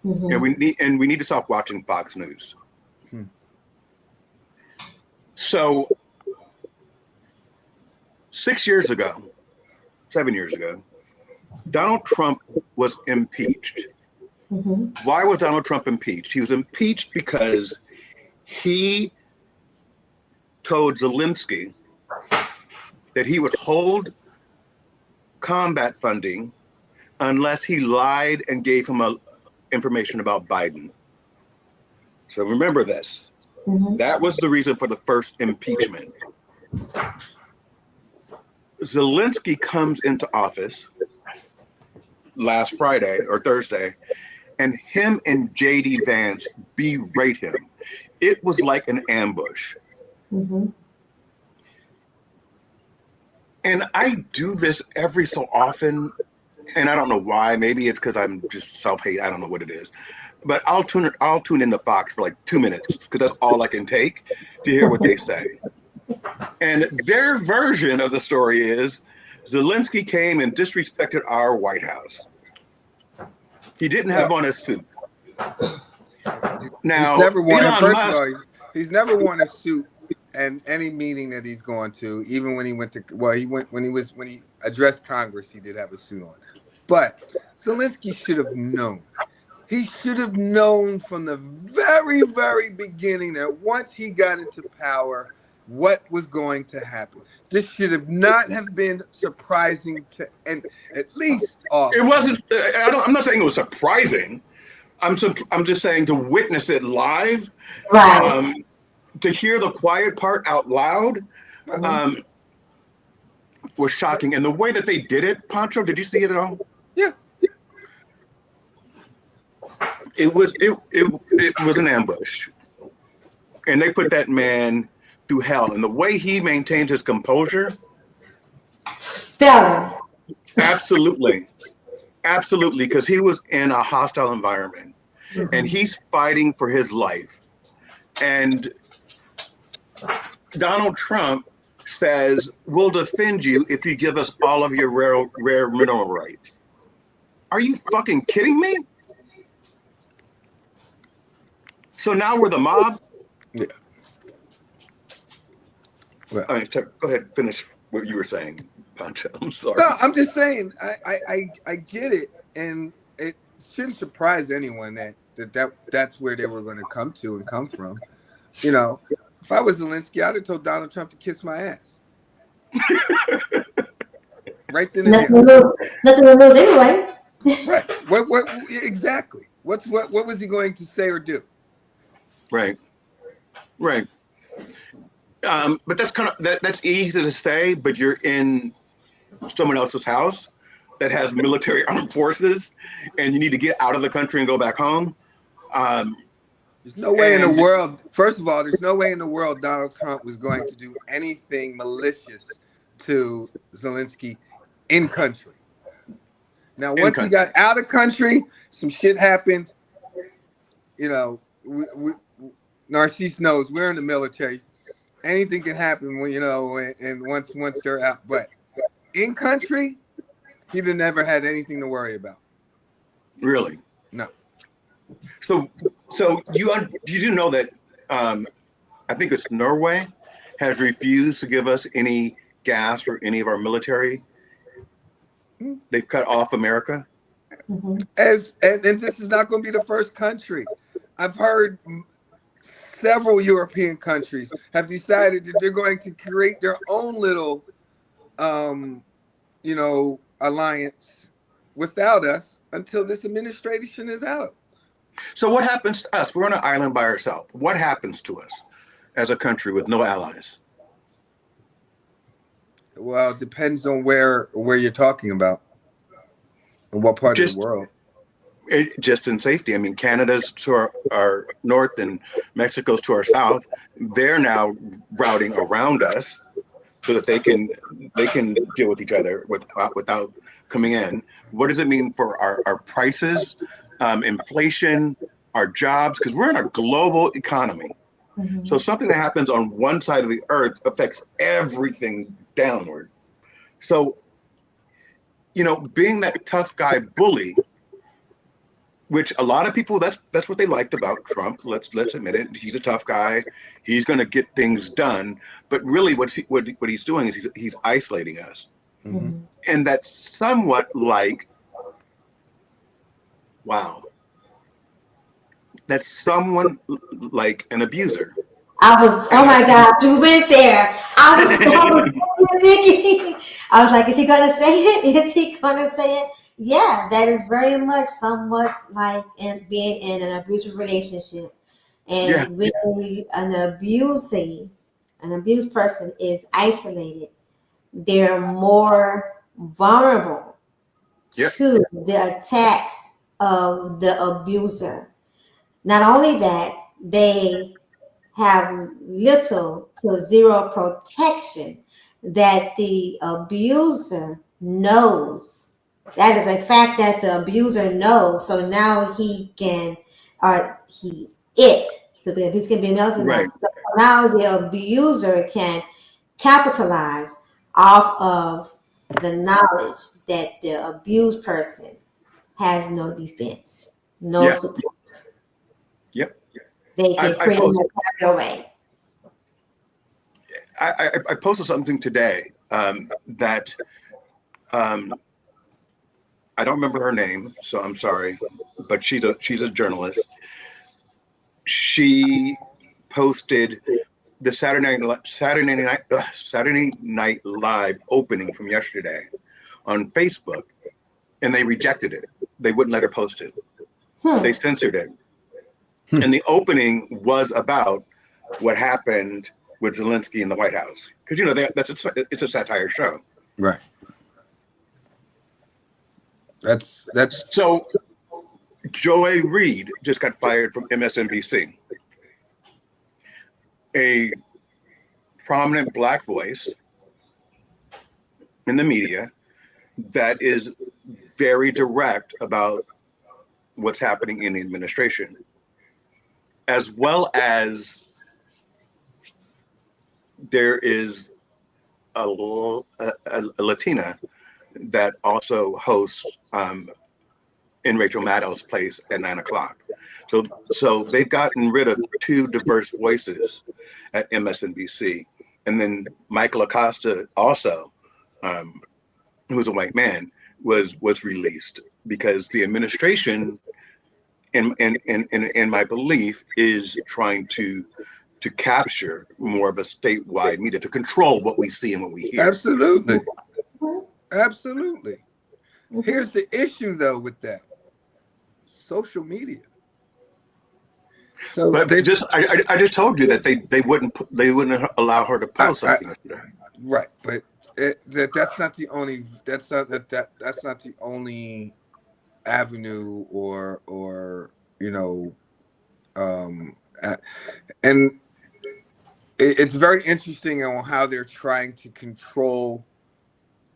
A: and
C: Mhm.
A: we need to stop watching Fox News.
B: Hmm.
A: So 6 years ago, 7 years ago, Donald Trump was impeached.
C: Mhm.
A: Why was Donald Trump impeached? He was impeached because he told Zelensky that he would hold combat funding unless he lied and gave him information about Biden. So remember this.
C: Mhm.
A: That was the reason for the first impeachment. Zelensky comes into office last Friday or Thursday, and him and JD Vance berate him. It was like an ambush.
C: Mhm.
A: And I do this every so often, and I don't know why. Maybe it's because I'm just self-hate. I don't know what it is. But I'll tune into Fox for like 2 minutes because that's all I can take to hear what they say. And their version of the story is Zelensky came and disrespected our White House. He didn't have on a suit. Now,
B: He's never worn.
A: Elon
B: First of
A: Musk,
B: all, he's never worn a suit and any meeting that he's gone to. Even when he went to, well, he went when he addressed Congress, he did have a suit on. But Zelensky should have known. He should have known from the very, very beginning that once he got into power, what was going to happen. This should have not have been surprising to, and at least
A: it wasn't. I'm not saying it was surprising. I'm just saying to witness it live,
C: Right.
A: to hear the quiet part out loud, was shocking. And the way that they did it, Pancho, did you see it at all?
B: Yeah.
A: It was an ambush, and they put that man through hell. And the way he maintained his composure,
C: Stellar.
A: absolutely, because he was in a hostile environment, and he's fighting for his life. And Donald Trump says, "We'll defend you if you give us all of your rare mineral rights." Are you fucking kidding me? So now we're the mob?
B: Yeah. Well,
A: I mean, go ahead, finish what you were saying, Pancho. I'm sorry.
B: no, I'm just saying I get it, and it shouldn't surprise anyone that's where they were going to come to and come from. You know, if I was Zelensky, I'd have told Donald Trump to kiss my ass. Right then and
C: Nothing
B: there.
C: to lose anyway.
B: Right. What exactly? What was he going to say or do?
A: Right. But that's kind of that's easy to say, but you're in someone else's house that has military armed forces, and you need to get out of the country and go back home.
B: There's no way in the world. First of all, there's no way in the world Donald Trump was going to do anything malicious to Zelensky in country. Now, once he got out of country, some shit happened. You know, Narcisse knows we're in the military. Anything can happen when and once they're out. But in country, he'd have never had anything to worry about.
A: Really?
B: No.
A: So you do know that I think it's Norway has refused to give us any gas for any of our military. They've cut off America.
C: Mm-hmm.
B: And this is not going to be the first country. I've heard several European countries have decided that they're going to create their own little, alliance without us until this administration is out.
A: So what happens to us? We're on an island by ourselves. What happens to us as a country with no allies?
B: Well, it depends on where you're talking about and what part of the world.
A: Just in safety. I mean, Canada's to our north and Mexico's to our south. They're now routing around us so that they can deal with each other without coming in. What does it mean for our prices, inflation, our jobs? Because we're in a global economy. Mm-hmm. So something that happens on one side of the earth affects everything downward. So, being that tough guy bully, which a lot of people, that's what they liked about Trump. Let's admit it. He's a tough guy. He's going to get things done. But really, what he's doing is he's isolating us.
B: Mhm.
A: And that's somewhat like, wow, that's someone like an abuser.
C: I was, oh
A: And
C: my God, you went there. I was thinking, I was like, is he gonna say it? Is he gonna say it? Yeah, that is very much somewhat like in being in an abusive relationship.
A: yeah,
C: And when an abused person is isolated, they're more vulnerable
A: yep,
C: to the attacks of the abuser. Not only that, they have little to zero protection that the abuser knows. That is a fact that the abuser knows. So now he can, or he, it, because the abuse can be male or
A: right,
C: female. So now the abuser can capitalize off of the knowledge that the abused person has no defense, no
A: yeah,
C: support.
A: yep.
C: They can
A: I
C: pretty
A: post
C: much have their way.
A: I posted something today that um, I don't remember her name, so I'm sorry, but she's a journalist. She posted the Saturday Night Live opening from yesterday on Facebook, and they rejected it. They wouldn't let her post it. They
C: Hmm.
A: censored it,
B: Hmm.
A: and the opening was about what happened with Zelensky in the White House, because it's a satire show.
B: Right. That's
A: So Joy Reid just got fired from MSNBC, a prominent black voice in the media that is very direct about what's happening in the administration, as well as there is a Latina that also hosts in Rachel Maddow's place at 9 o'clock. So they've gotten rid of two diverse voices at MSNBC, and then Michael Acosta also, um, who's a white man, was released because the administration, in my belief, is trying to capture more of a statewide media to control what we see and what we hear.
B: absolutely,
C: Mhm.
B: absolutely.
C: Mhm.
B: Here's the issue though with that social media. So
A: But
B: they,
A: I just told you that they wouldn't allow her to post
B: I
A: something yesterday.
B: right, but that's not the only. That's not the only avenue or you know, um, uh, and it's very interesting on how they're trying to control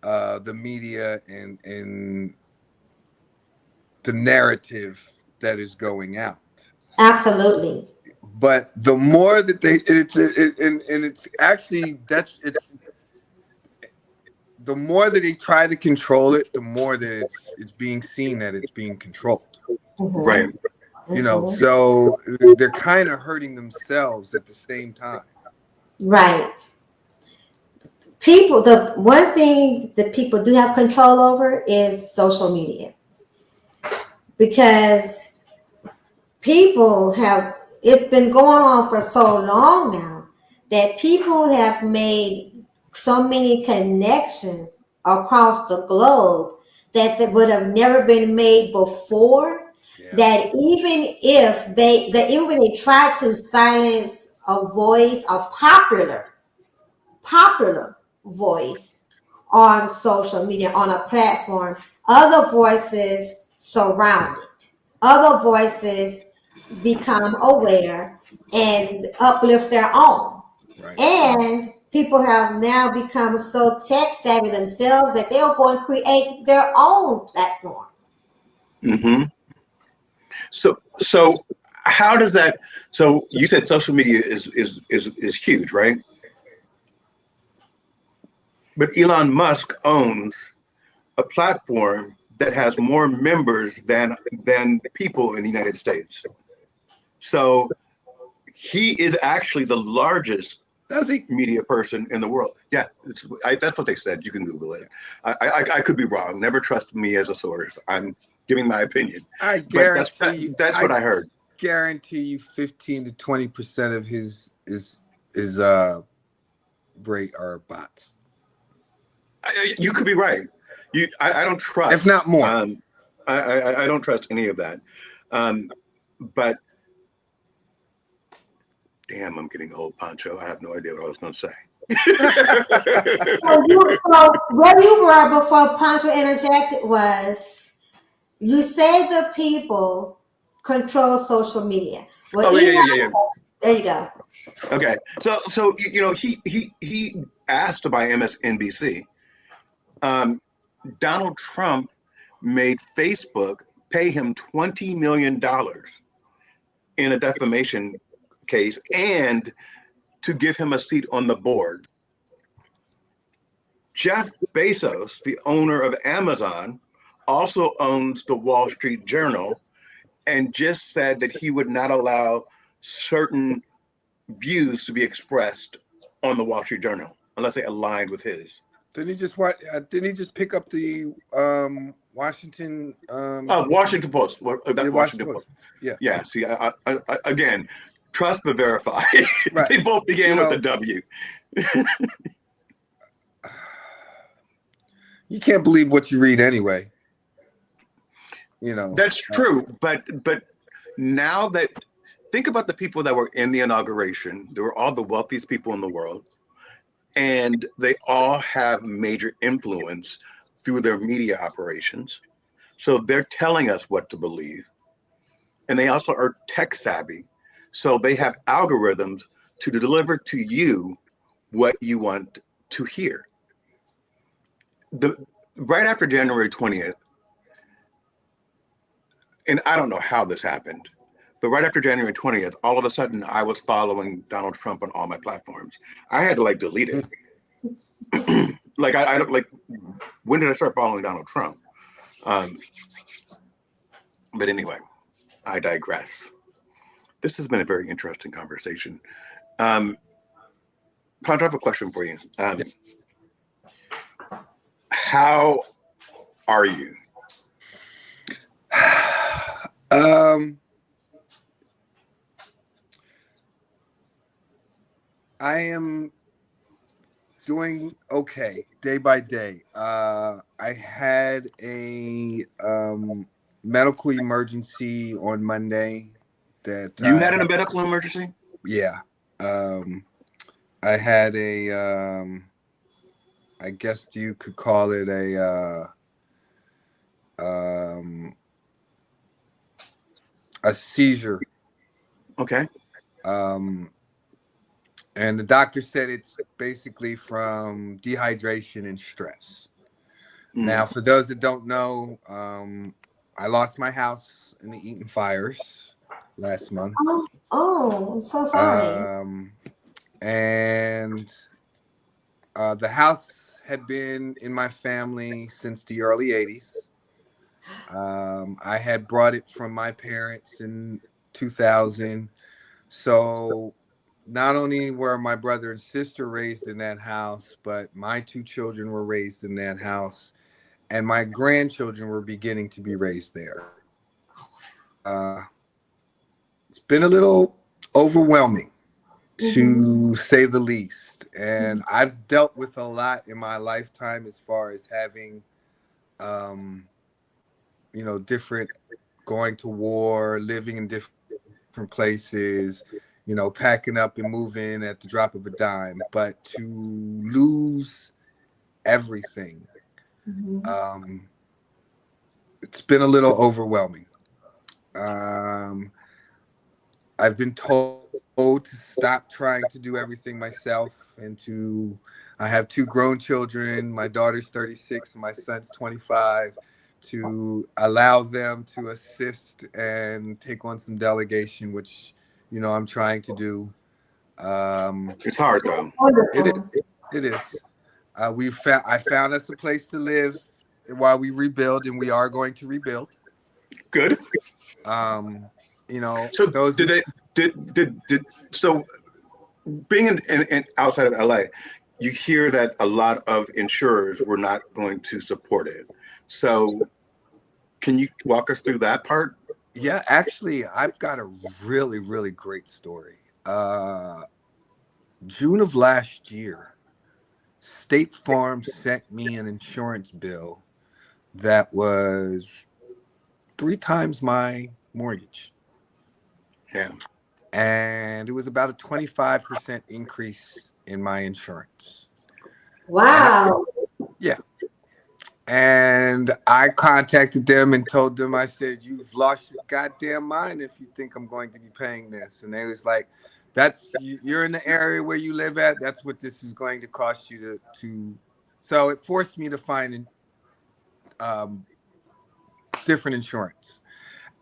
B: the media and the narrative that is going out.
C: Absolutely.
B: But the more that and it's actually that's it's the more that they try to control it, the more that it's being seen that it's being controlled.
A: Right.
C: Mhm.
B: You know,
C: Mhm.
B: so they're kind of hurting themselves at the same time.
C: Right. People, the one thing that people do have control over is social media because people have, it's been going on for so long now that people have made so many connections across the globe that would have never been made before,
B: Yeah.
C: that even if even when they try to silence a voice, a popular voice on social media, on a platform, other voices surround it. Other voices become aware and uplift their own.
B: Right.
C: And people have now become so tech savvy themselves that they'll go and create their own platform.
A: Hmm. So how does that? So you said social media is huge, right? But Elon Musk owns a platform that has more members than people in the United States. So he is actually the largest
B: Does he?
A: media person in the world. Yeah, that's what they said. You can Google it. I could be wrong. Never trust me as a source. I'm giving my opinion.
B: I
A: But
B: guarantee
A: that's what I heard.
B: Guarantee you 15 to 20% of his rate are bots.
A: You could be right. I don't trust.
B: If not more.
A: I don't trust any of that. But damn, I'm getting old, Pancho. I have no idea what I was going to say.
C: So what you were before Pancho interjected was you say the people control social media. Well,
A: oh yeah.
C: There you go.
A: Okay, so he asked to buy MSNBC. Donald Trump made Facebook pay him $20 million in a defamation case and to give him a seat on the board. Jeff Bezos, the owner of Amazon, also owns the Wall Street Journal and just said that he would not allow certain views to be expressed on the Wall Street Journal unless they aligned with his.
B: Didn't he just pick up the Washington?
A: Washington Post. Washington Post.
B: Yeah.
A: Yeah. See, I again, trust but verify.
B: Right.
A: They both began with a W.
B: You can't believe what you read anyway.
A: That's true, but now that think about the people that were in the inauguration, they were all the wealthiest people in the world, and they all have major influence through their media operations. So they're telling us what to believe, and they also are tech savvy, so they have algorithms to deliver to you what you want to hear. Right after January 20th, and I don't know how this happened, but right after January 20th, all of a sudden I was following Donald Trump on all my platforms. I had to delete it. I don't when did I start following Donald Trump? But anyway, I digress. This has been a very interesting conversation. Contra, I have a question for you. How are you?
B: I am doing okay day by day. I had a medical emergency on Monday. That
A: you had a medical emergency?
B: Yeah. I had a I guess you could call it a seizure.
A: Okay.
B: And the doctor said it's basically from dehydration and stress. Now, for those that don't know, I lost my house in the Eaton fires last month.
C: Oh, I'm so sorry.
B: And the house had been in my family since the early 80s. I had brought it from my parents in 2000. So not only were my brother and sister raised in that house, but my two children were raised in that house, and my grandchildren were beginning to be raised there. It's been a little overwhelming, to say the least. And I've dealt with a lot in my lifetime as far as having, different, going to war, living in different places, packing up and moving at the drop of a dime. But to lose everything, it's been a little overwhelming. I've been told to stop trying to do everything myself and I have two grown children. My daughter's 36 and my son's 25, to allow them to assist and take on some delegation, which, I'm trying to do.
A: It's hard though.
B: It is. I found us a place to live while we rebuild, and we are going to rebuild.
A: Good.
B: So
A: so being in outside of LA, you hear that a lot of insurers were not going to support it. So can you walk us through that part?
B: Yeah, actually, I've got a really, really great story. June of last year, State Farm sent me an insurance bill that was 3 times my mortgage.
A: Yeah.
B: And it was about a 25% increase in my insurance.
C: Wow.
B: Yeah. And I contacted them and told them, I said, you've lost your goddamn mind if you think I'm going to be paying this. And they was like, you're in the area where you live at. That's what this is going to cost you to. So it forced me to find different insurance.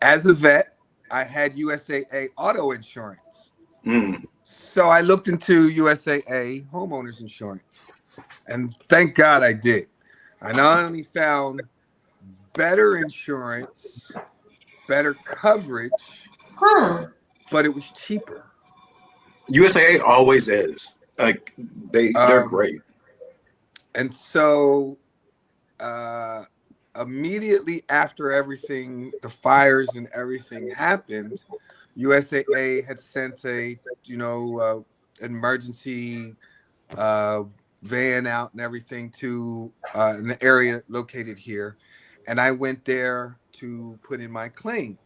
B: As a vet, I had USAA auto insurance.
A: Mm.
B: So I looked into USAA homeowners insurance. And thank God I did. I not only found better insurance, better coverage,
C: Huh.
B: but it was cheaper.
A: USAA always is. Like they're great.
B: And so immediately after everything, the fires and everything happened, USAA had sent a emergency van out and everything to an area located here, and I went there to put in my claim.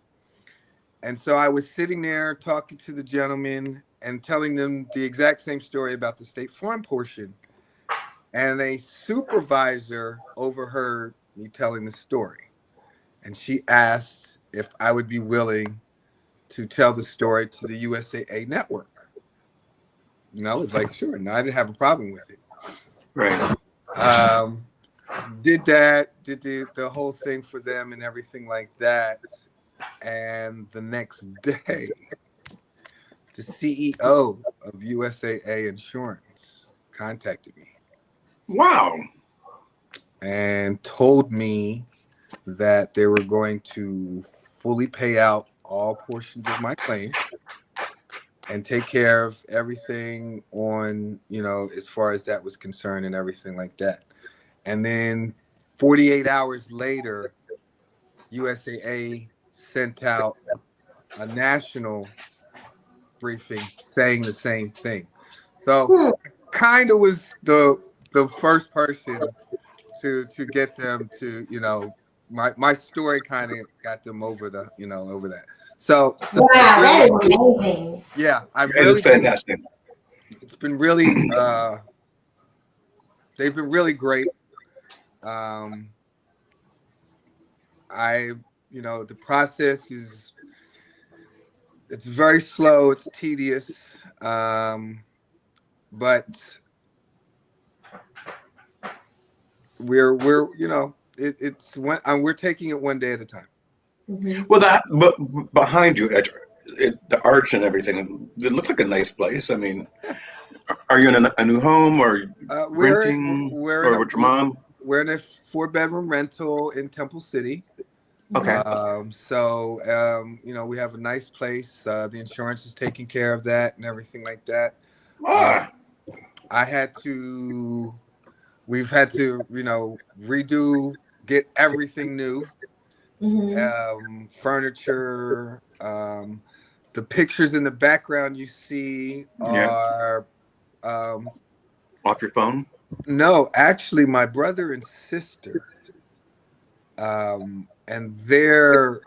B: And so I was sitting there talking to the gentleman and telling them the exact same story about the State Farm portion. And a supervisor overheard me telling the story. And she asked if I would be willing to tell the story to the USAA network. And I was like, sure. And I didn't have a problem with it.
A: Right.
B: Did that, did the whole thing for them and everything like that. And the next day, the CEO of USAA Insurance contacted me.
A: Wow.
B: And told me that they were going to fully pay out all portions of my claim and take care of everything on, as far as that was concerned and everything like that. And then 48 hours later, USAA sent out a national briefing saying the same thing. So kind of was the first person to get them to, my story kind of got them over over that. So
C: wow, that is amazing.
B: Yeah,
A: It's fantastic.
B: It's been really they've been really great. The process it's very slow, it's tedious, but we're we're taking it one day at a time.
C: Mm-hmm.
A: Well, but behind you, the arch and everything, it looks like a nice place. I mean, are you in a new home or renting or with your mom?
B: We're in a 4-bedroom rental in Temple City.
A: Okay.
B: We have a nice place. The insurance is taking care of that and everything like that. We've had to, redo, get everything new. Mm-hmm. Furniture, the pictures in the background you see are
A: off your phone?
B: No, actually my brother and sister, and their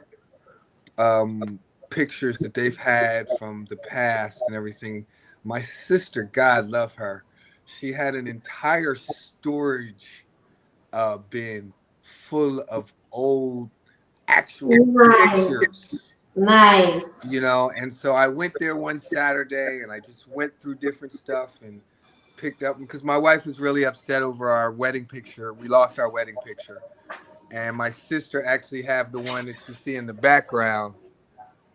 B: pictures that they've had from the past and everything. My sister, God love her, she had an entire storage bin full of old actual pictures.
C: Nice.
B: And so I went there one Saturday and I just went through different stuff and picked up, because my wife was really upset over our wedding picture. We lost our wedding picture. And my sister actually have the one that you see in the background.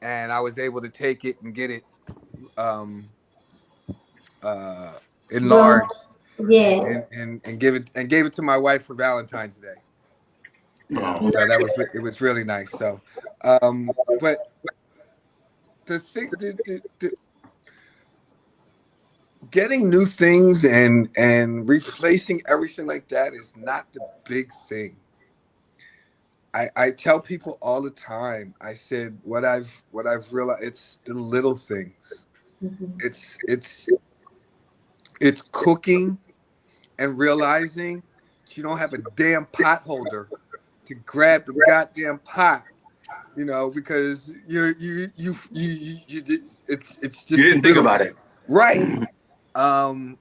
B: And I was able to take it and get it enlarged.
C: Yeah.
B: And gave it to my wife for Valentine's Day. So it was really nice. So but the thing, getting new things and replacing everything like that is not the big thing. I tell people all the time. I said what I've realized. It's the little things.
C: Mhm.
B: It's cooking and realizing that you don't have a damn pot holder to grab the goddamn pot. You know, because you did, it's
A: You
B: just
A: didn't think
B: little,
A: about it.
B: right? Um,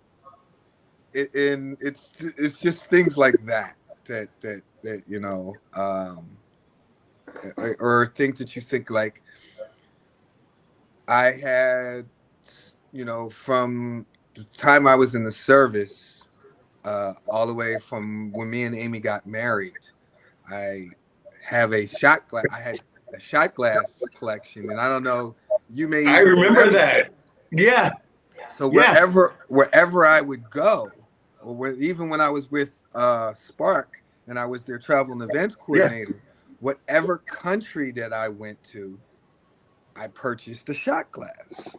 B: and it's just things like that that you know, or things that you think like I had, you know, from the time I was in the service, all the way from when me and Amy got married. I have a shot glass. I had a shot glass collection, and I don't know. You may
A: I
B: even
A: remember
B: remember.
A: that. Yeah,
B: So
A: yeah.
B: wherever I would go, or even when I was with Spark and I was their travel and events
A: Yeah.
B: coordinator, whatever country that I went to, I purchased a shot glass.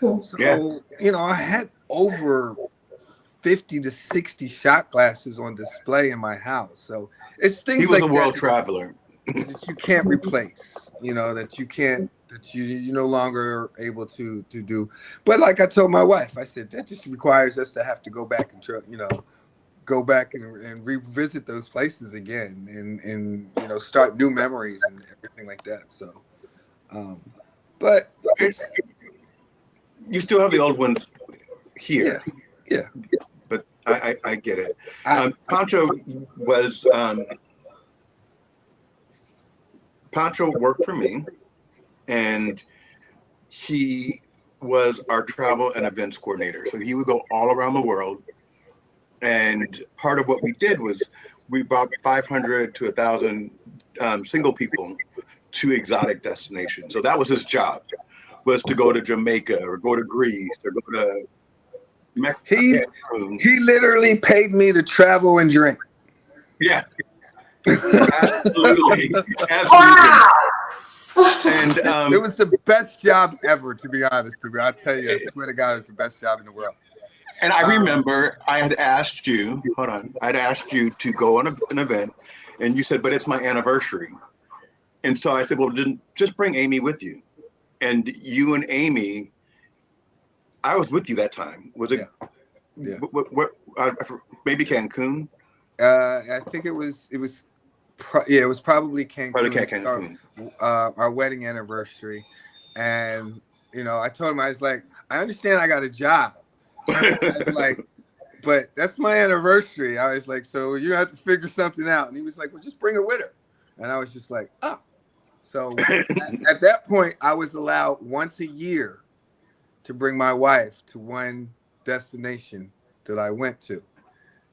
C: Hmm.
A: Yeah.
B: So, you know, I had over 50 to 60 shot glasses on display in my house. So it's
A: He
B: things
A: was a
B: like that
A: world traveler.
B: that you can't replace, you know, that you can't, that you no longer are able to do. But like I told my wife, I said that just requires us to have to go back and you know, go back and revisit those places again and you know, start new memories and everything like that. So but
A: It-
B: it's
A: You still have the old ones
B: yeah,
A: here,
B: yeah.
A: but I get it.
B: I
A: Pancho was Pancho worked for me, and he was our travel and events coordinator. So he would go all around the world. And part of what we did was we brought 500 to 1,000 single people to exotic destinations. So that was his job, was to go to Jamaica or go to Greece or go to
B: he
A: Mexico.
B: he literally paid me to travel and drink.
A: Yeah, absolutely, absolutely.
C: Wow.
A: And
B: It was the best job ever, to be honest. To me, I tell you, I swear to God, it's the best job in the world.
A: I
B: Um,
A: remember I had asked you, hold on, I'd asked you to go on an event, and you said, but it's my anniversary. And so I said, well, just bring Amy with you. And you and Amy, I was with you that time. Was it?
B: Yeah.
A: What maybe Cancun?
B: I think it was yeah, it was probably
A: Probably
B: Cancun.
A: Cancun.
B: Our wedding anniversary, and you know, I told him, I was like, I understand I got a job. I was like, but that's my anniversary. I was like, so you have to figure something out. And he was like, well, just bring her with her. And I was just like, oh. So at that point, I was allowed once a year to bring my wife to one destination that I went to.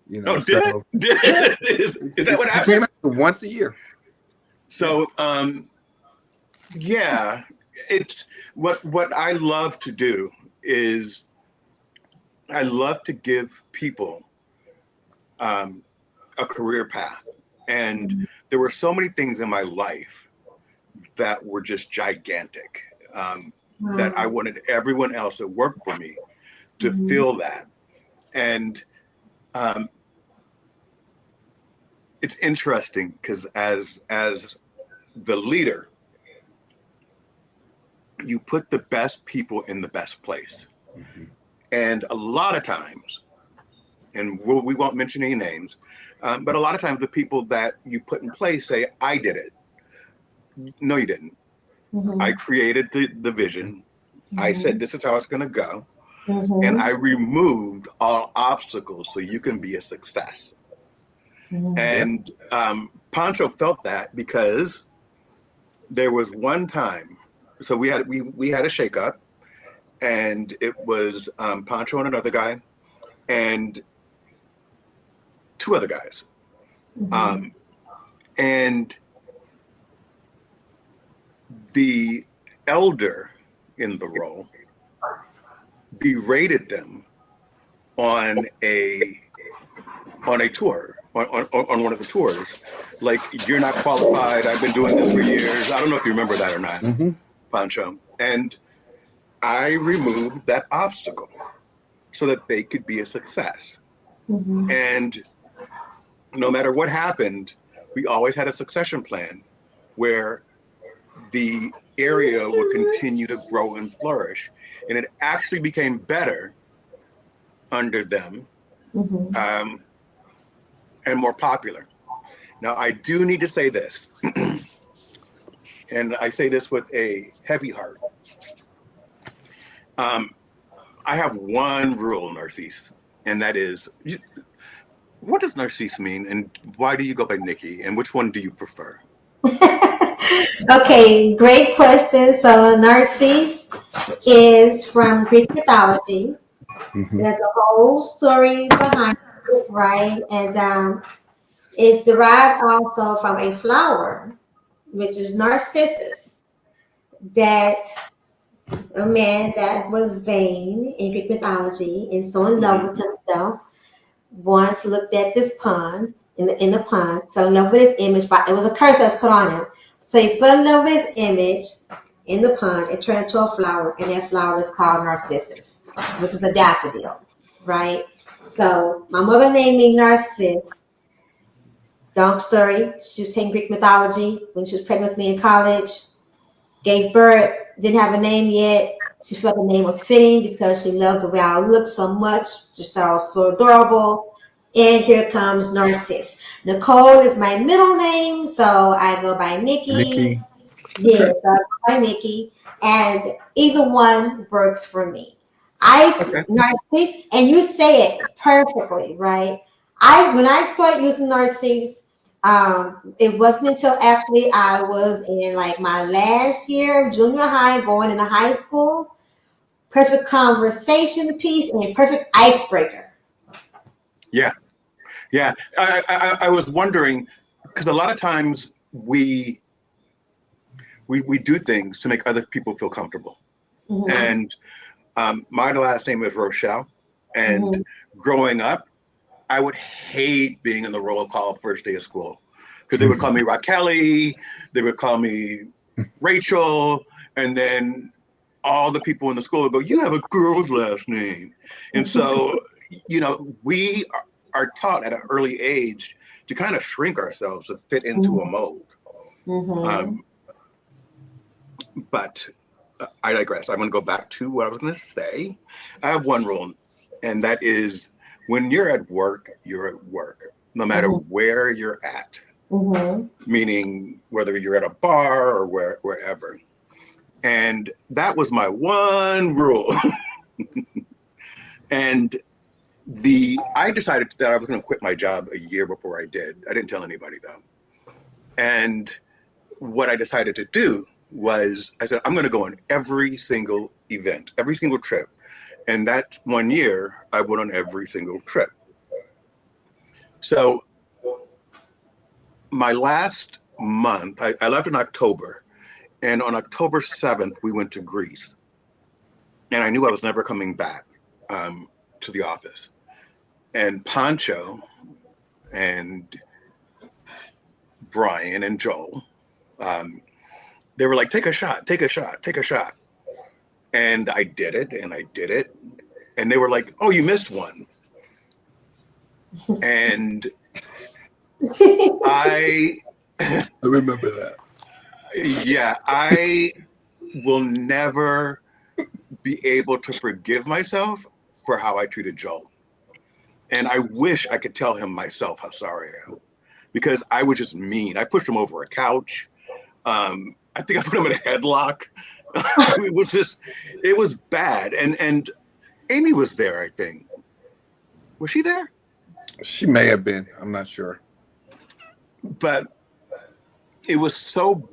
B: You know,
A: Oh,
B: so
A: did
B: yeah,
A: is that what
B: it
A: happened?
B: came out once a year.
A: So yeah, it's what I love to do is I love to give people a career path. And there were so many things in my life that were just gigantic, that I
C: Wow.
A: wanted everyone else that worked for me to
C: Mhm.
A: feel that. And um, it's interesting because as the leader, you put the best people in the best place.
B: Mhm.
A: And a lot of times, and we won't mention any names, but a lot of times the people that you put in place say, I did it. No, you didn't. I
C: Mhm.
A: created the vision. I said,
C: Mhm.
A: this is how it's going to go. And I
C: Mhm.
A: removed all obstacles so you can be a success.
C: Mhm.
B: Yeah.
A: And Pancho felt that because there was one time, so we had a shakeup, and it was Pancho and another guy, and two other guys.
C: Mhm.
A: Um, and the elder in the role berated them on a tour, on one of the tours, like, you're not qualified, I've been doing this for years. I don't know if you remember that or not,
B: Mm-hmm.
A: Pancho. And I removed that obstacle. so that they could be a success.
C: Mhm.
A: And no matter what happened, we always had a succession plan where the area would continue to grow and flourish. And it actually became better under them,
C: Mhm.
A: and more popular. Now, I do need to say this, and I say this with a heavy heart. Um, I have one rule, Narcisse, and that is, what does Narcisse mean, and why do you go by Nikki, and which one do you prefer?
C: Okay, great question. So Narcissus is from Greek mythology.
B: Hmm.
C: There's a whole story behind it, right? And it's derived also from a flower, which is Narcissus, that a man that was vain in Greek mythology and so in love
A: Hmm.
C: with himself once looked at this pond in the pond, fell in love with his image. But it was a curse that was put on him. So he fell in love with his image in the pond. It turned into a flower, and that flower is called Narcissus, which is a daffodil, right? So my mother named me Narcissus. Long story. She was taking Greek mythology when she was pregnant with me in college. Gave birth. Didn't have a name yet. She felt the name was fitting because she loved the way I looked so much. Just thought I was so adorable. And here comes Narciss. Nicole is my middle name, so I go by Nikki.
B: Nikki. Okay.
C: Yes, I go by Nikki. And either one works for me. I
A: Okay.
C: Narciss, and you say it perfectly, right? I when I started using Narciss, it wasn't until actually I was in like my last year of junior high, going into high school. Perfect conversation piece and perfect icebreaker.
A: Yeah, yeah. I was wondering because a lot of times we do things to make other people feel comfortable.
C: Hmm.
A: And my last name is Rochelle. And
C: Hmm.
A: growing up, I would hate being in the roll call first day of school because they would call
B: Mhm.
A: me Raquel, they would call me Rachel, and then all the people in the school would go, "You have a girl's last name," and so we are taught at an early age to kind of shrink ourselves to fit into a mold.
C: Hmm.
A: Um, but I digress. I'm going to go back to what I was going to say. I have one rule, and that is when you're at work, no matter
C: Hmm.
A: where you're at,
C: Hmm.
A: meaning whether you're at a bar or wherever. And that was my one rule. And I decided that I was going to quit my job a year before I did. I didn't tell anybody though. And what I decided to do was I said, I'm going to go on every single event, every single trip. And that one year, I went on every single trip. So my last month, I left in October. And on October 7th, we went to Greece. And I knew I was never coming back to the office. And Pancho and Brian and Joel, um, they were like, take a shot, take a shot, take a shot. And I did it and I did it. And they were like, oh, you missed one. And I,
B: I remember that.
A: yeah, I will never be able to forgive myself for how I treated Joel. And I wish I could tell him myself how sorry I am because I was just mean. I pushed him over a couch. I think I put him in a headlock. It was bad. And Amy was there, I think. Was she there?
B: She may have been. I'm not sure.
A: But it was so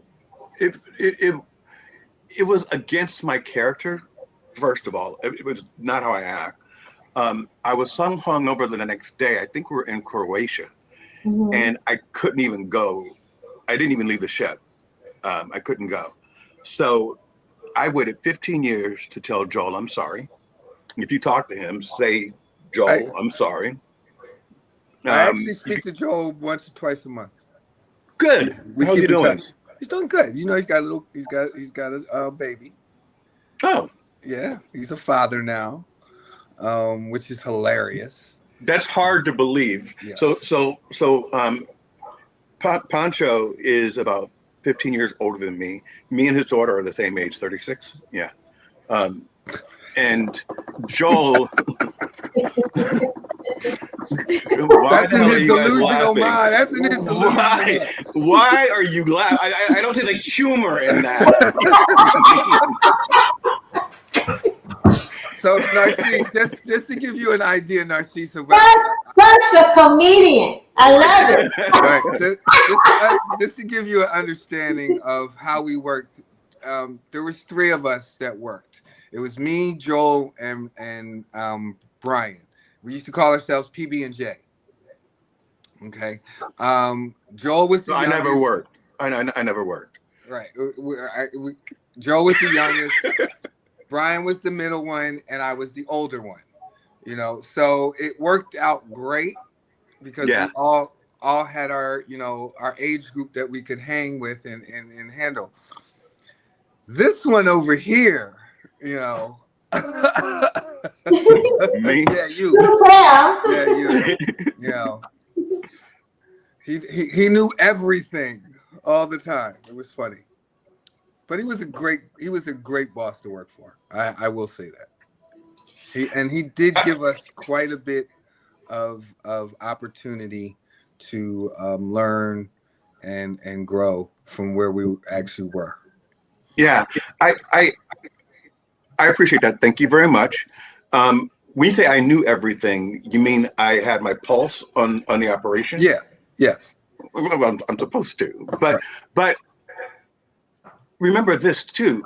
A: it was against my character. First of all, it was not how I act. I was so hungover the next day. I think we were in Croatia,
C: Hmm.
A: and I couldn't even go. I didn't even leave the ship. I couldn't go. So I waited 15 years to tell Joel I'm sorry. If you talk to him, say,
B: I
A: Joel, I'm sorry.
B: I actually
A: Um,
B: speak to Joel once or twice a month. We
A: Good.
B: we
A: How's he
B: keep in
A: doing?
B: touch. He's doing good. You know, he's got a baby.
A: Oh,
B: Yeah, he's a father now. which is hilarious.
A: That's hard to believe.
B: Yes.
A: Pancho is about 15 years older than me. Me and his daughter are the same age, 36. Yeah. And Joel, why
B: That's
A: the
B: in
A: hell are
B: his
A: you guys
B: delusional
A: laughing?
B: mind. That's in his delusional
A: Why?
B: mind.
A: Why are you laughing? I don't see the humor in that.
B: So, Narcisse, just to give you an idea, Narcisse, of
C: Such a comedian. I love it.
B: right, just to give you an understanding of how we worked, there was 3 of us that worked. It was me, Joel, and Brian. We used to call ourselves PB and J. Okay, Joel was the
A: I
B: youngest.
A: never worked. I never worked.
B: Right, Joel was the youngest. Brian was the middle one, and I was the older one. You know, so it worked out great because we all had our, you know, our age group that we could hang with and handle. This one over here, you know.
A: Me?
B: Yeah, you.
C: Well,
B: Yeah, you. You know. He knew everything all the time. It was funny. But he was a great boss to work for. I will say that. He did give us quite a bit of opportunity to learn and grow from where we actually were.
A: Yeah, I appreciate that. Thank you very much. When you say I knew everything, you mean I had my pulse on the operation?
B: Yeah. Yes.
A: I'm supposed to, but remember this too.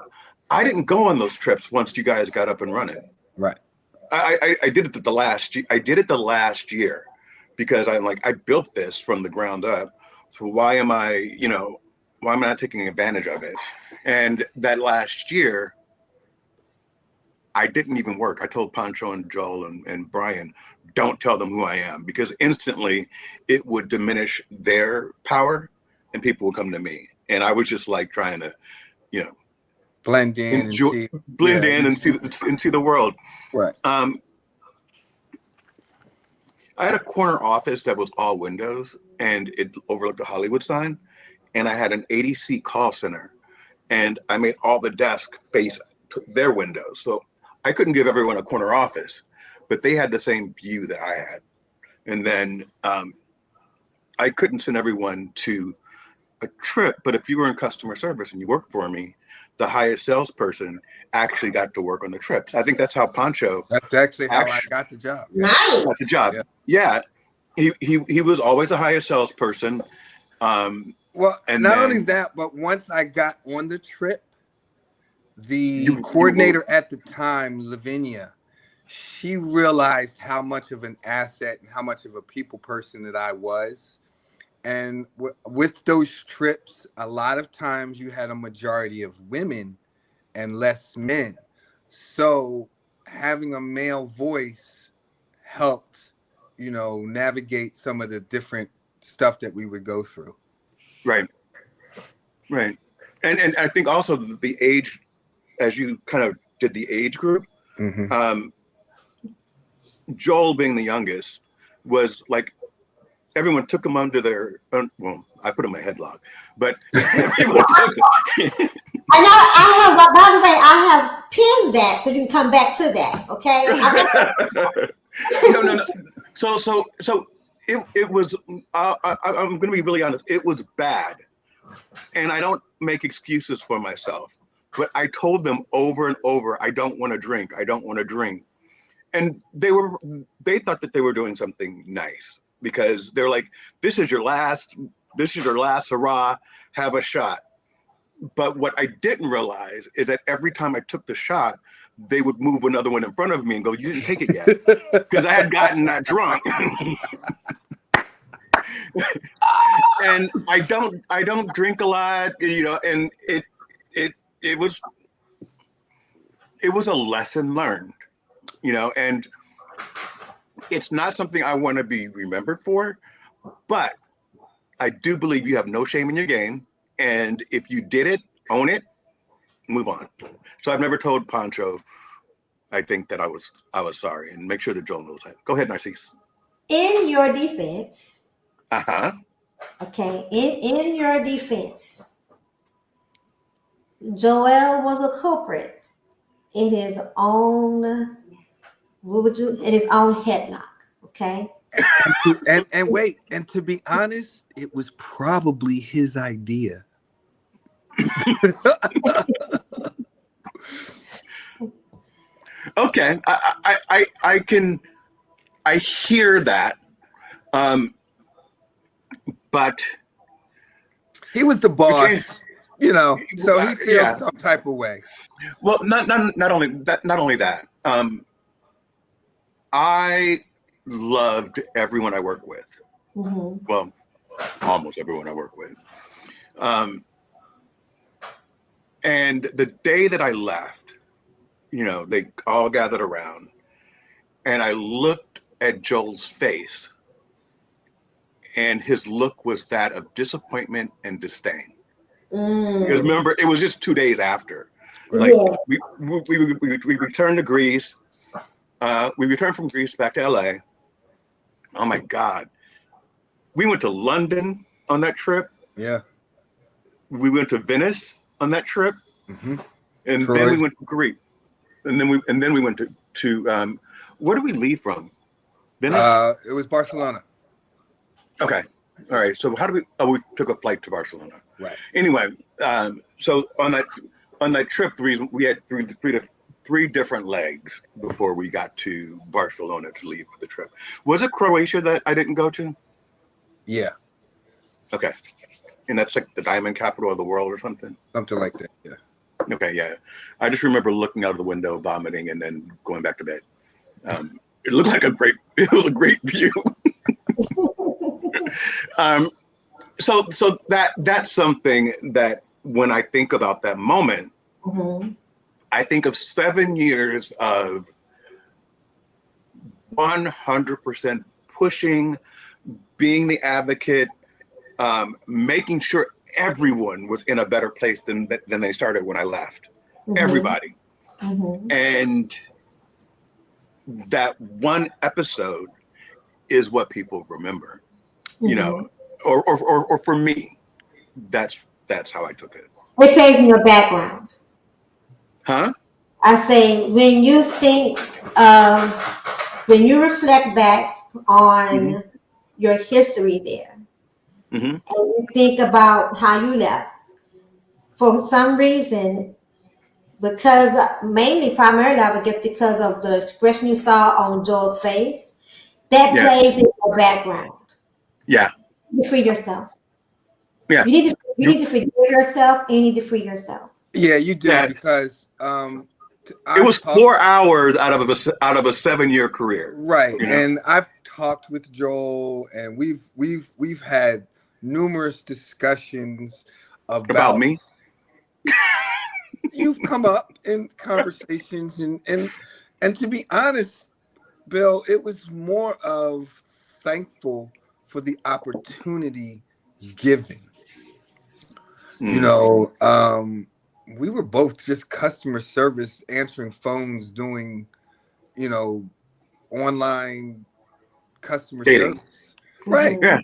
A: I didn't go on those trips once you guys got up and running.
B: Right.
A: I did it the last year. I did it the last year because I'm like, I built this from the ground up. So why am I not taking advantage of it? And that last year, I didn't even work. I told Pancho and Joel and Brian, don't tell them who I am, because instantly it would diminish their power and people would come to me. And I was just like trying to, you know,
B: blend in and see
A: the world.
B: Right.
A: I had a corner office that was all windows and it overlooked the Hollywood sign. And I had an 80-seat call center and I made all the desks face their windows. So I couldn't give everyone a corner office, but they had the same view that I had. And then I couldn't send everyone to a trip, but if you were in customer service and you worked for me, the highest salesperson actually got to work on the trips. I think that's how Pancho.
B: That's actually how I got the job.
C: Nice.
A: Got the job. Yeah. He was always the highest salesperson.
B: Well, and not only that, but once I got on the trip, the coordinator at the time, Lavinia, she realized how much of an asset and how much of a people person that I was. And with those trips, a lot of times you had a majority of women and less men. So having a male voice helped, you know, navigate some of the different stuff that we would go through.
A: Right. And I think also the age, as you kind of did the age group, Joel being the youngest was like, everyone took him under their, well, I put him in a headlock, but everyone took him.
C: By the way, I have pinned that so you can come back to that, okay?
A: No. So it was, I'm going to be really honest, it was bad. And I don't make excuses for myself, but I told them over and over, I don't want to drink. And they thought that they were doing something nice because they're like, this is your last hurrah, have a shot. But what I didn't realize is that every time I took the shot, they would move another one in front of me and go, you didn't take it yet. Because I had gotten that drunk. And I don't drink a lot, you know, and it was a lesson learned, you know, and it's not something I want to be remembered for, but I do believe you have no shame in your game. And if you did it, own it, move on. So I've never told Pancho I think that I was sorry, and make sure that Joel knows that. Go ahead, Narcisse.
C: In your defense,
A: Uh-huh.
C: okay, in your defense, Joel was a culprit in his own, in his own headlock, okay?
B: And wait, and to be honest, it was probably his idea.
A: Okay, I hear that, but
B: He was the boss, you know, so he feels
A: yeah.
B: some type of way.
A: Well, not only that, I loved everyone I worked with.
C: Mm-hmm.
A: Well, almost everyone I work with. And the day that I left, they all gathered around, and I looked at Joel's face, and his look was that of disappointment and disdain. Because remember, it was just 2 days after. Like
C: Yeah.
A: we returned to Greece. We returned from Greece back to LA. Oh my God. We went to London on that trip.
B: Yeah.
A: We went to Venice on that trip.
B: Mm-hmm.
A: And
B: Troy.
A: then we went to Greece. And then we went to where did we leave from? Venice?
B: It was Barcelona.
A: Okay. All right. So how do we took a flight to Barcelona.
B: Right.
A: Anyway, so on that trip, the reason we had three different legs before we got to Barcelona to leave for the trip. Was it Croatia that I didn't go to?
B: Yeah.
A: Okay. And that's like the diamond capital of the world or something?
B: Something like that, yeah.
A: Okay, yeah. I just remember looking out of the window, vomiting, and then going back to bed. It looked like it was a great view. So that's something that when I think about that moment,
C: Mm-hmm.
A: I think of 7 years of 100% pushing, being the advocate, making sure everyone was in a better place than they started when I left.
C: Mm-hmm.
A: Everybody.
C: Mm-hmm.
A: And that one episode is what people remember, or for me, that's how I took it.
C: It plays in your background.
A: Huh?
C: I say when you reflect back on your history there,
A: Mm-hmm.
C: and you think about how you left, for some reason, primarily, I would guess because of the expression you saw on Joel's face, that plays in your background.
A: Yeah.
C: You free yourself.
A: Yeah.
C: You need to forgive yourself, and you need to free yourself.
B: Yeah, you do, because
A: it was 4 hours out of a 7-year career.
B: Right. And I've talked with Joel, and we've had numerous discussions about
A: me.
B: You've come up in conversations, and to be honest, Bill, it was more of thankful for the opportunity given. You know, we were both just customer service, answering phones, doing, online customer service. Right.
A: Yeah.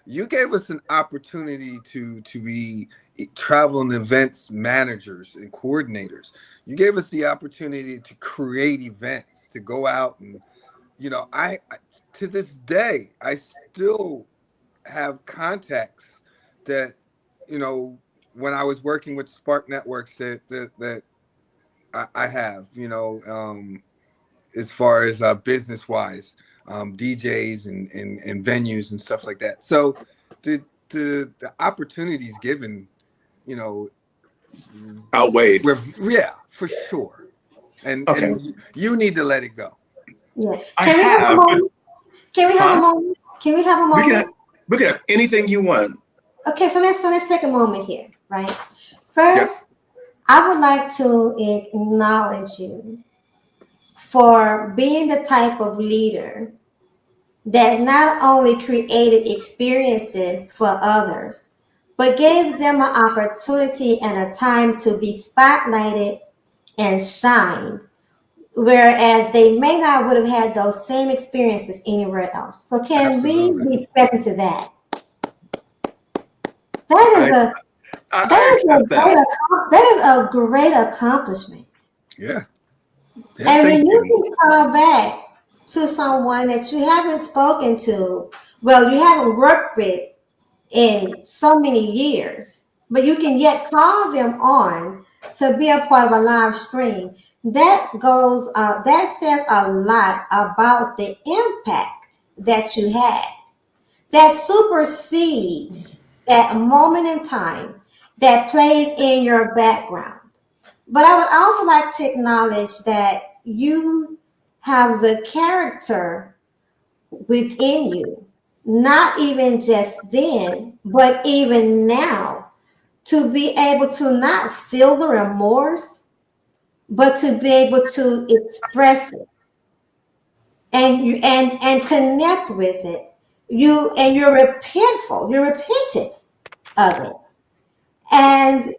B: You gave us an opportunity to be travel and events managers and coordinators. You gave us the opportunity to create events, to go out and, I to this day, I still have contacts that, when I was working with Spark Networks that I have, as far as business wise, DJs and venues and stuff like that. So the opportunities given,
A: outweighed.
B: Yeah, for sure. And you need to let it go.
C: Yeah. Can we have a moment? Can we have a moment?
A: We can have anything you want.
C: Okay, so let's take a moment here, right? First, I would like to acknowledge you for being the type of leader that not only created experiences for others, but gave them an opportunity and a time to be spotlighted and shine whereas they may not would have had those same experiences anywhere else. So can we
B: Absolutely.
C: be present to that? That is
A: I
C: a
A: I accept that.
C: that is a great accomplishment.
B: Yeah. Yeah.
C: And
A: Thank
C: when you
A: you.
C: can call back to someone that you haven't spoken to, well, you haven't worked with in so many years, but you can yet call them on to be a part of a live stream. That says a lot about the impact that you had. That supersedes that moment in time that plays in your background. But I would also like to acknowledge that you have the character within you, not even just then, but even now, to be able to not feel the remorse, but to be able to express it and connect with it. You're repentful, you're repentant of it. And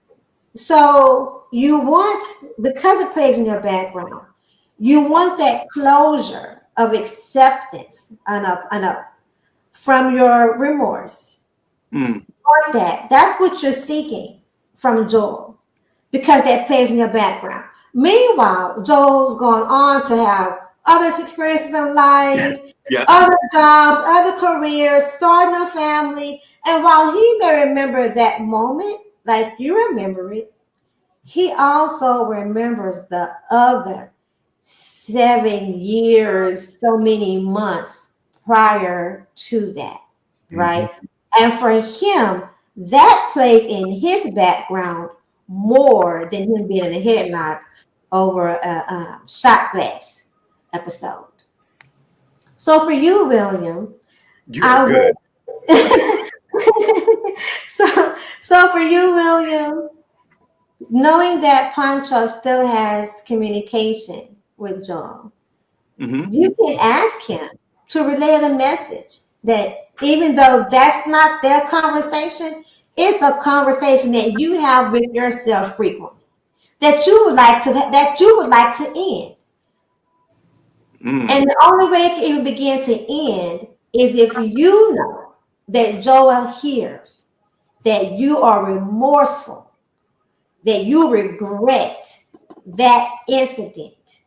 C: so you want, because it plays in your background, you want that closure of acceptance from your remorse.
A: Mm,
C: You want that. That's what you're seeking from Joel, because that plays in your background. Meanwhile, Joel's gone on to have other experiences in life,
A: yes.
C: other jobs, other careers, starting a family. And while he may remember that moment, like you remember it, he also remembers the other 7 years, so many months prior to that,
B: Mhm.
C: right? And for him, that plays in his background more than him being in a headlock over a shot glass episode. So for you, William,
A: You are
C: I
A: good.
C: would. So for you, William, knowing that Pancho still has communication with John,
A: Hmm.
C: you can ask him to relay the message that even though that's not their conversation, it's a conversation that you have with yourself frequently that you would like to end.
A: Mm.
C: And the only way it can even begin to end is if you know that Joel hears that you are remorseful, that you regret that incident.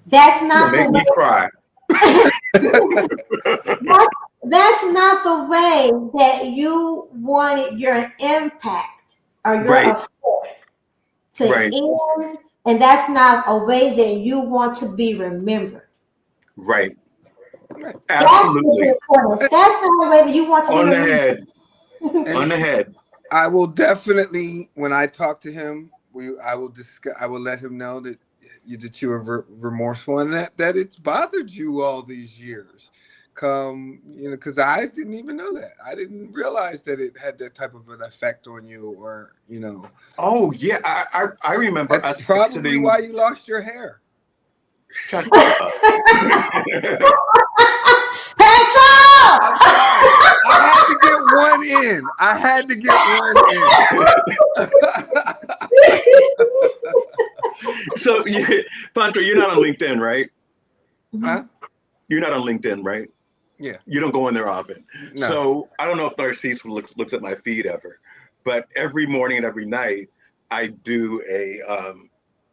C: That's
A: You're gonna
C: not the
A: make me
C: way.
A: cry.
C: That's, that's not the way that you wanted your impact or your
A: Right,
C: effect to
A: right,
C: end, and that's not a way that you want to be remembered.
A: right.
B: Right.
C: That's what's
A: Absolutely.
C: important. That's not the way that you want to be
A: On the
C: remembered.
A: head. On
B: And
A: the head.
B: I will definitely, when I talk to him, I will discuss. I will let him know that you are remorseful and that it's bothered you all these years. Because I didn't even know that. I didn't realize that it had that type of an effect on you, or
A: Oh yeah, I remember
B: that's
A: us
B: probably
A: exiting.
B: why you lost your hair.
A: Shut up.
B: I'm
C: Petra!
B: sorry. I had to get one in. I had to get one in.
A: So, Pantra, you're not on LinkedIn, right?
B: Huh?
A: You're not on LinkedIn, right?
B: Yeah.
A: You don't go in there often.
B: No.
A: So I don't know if Narcisse looks at my feed ever, but every morning and every night I do a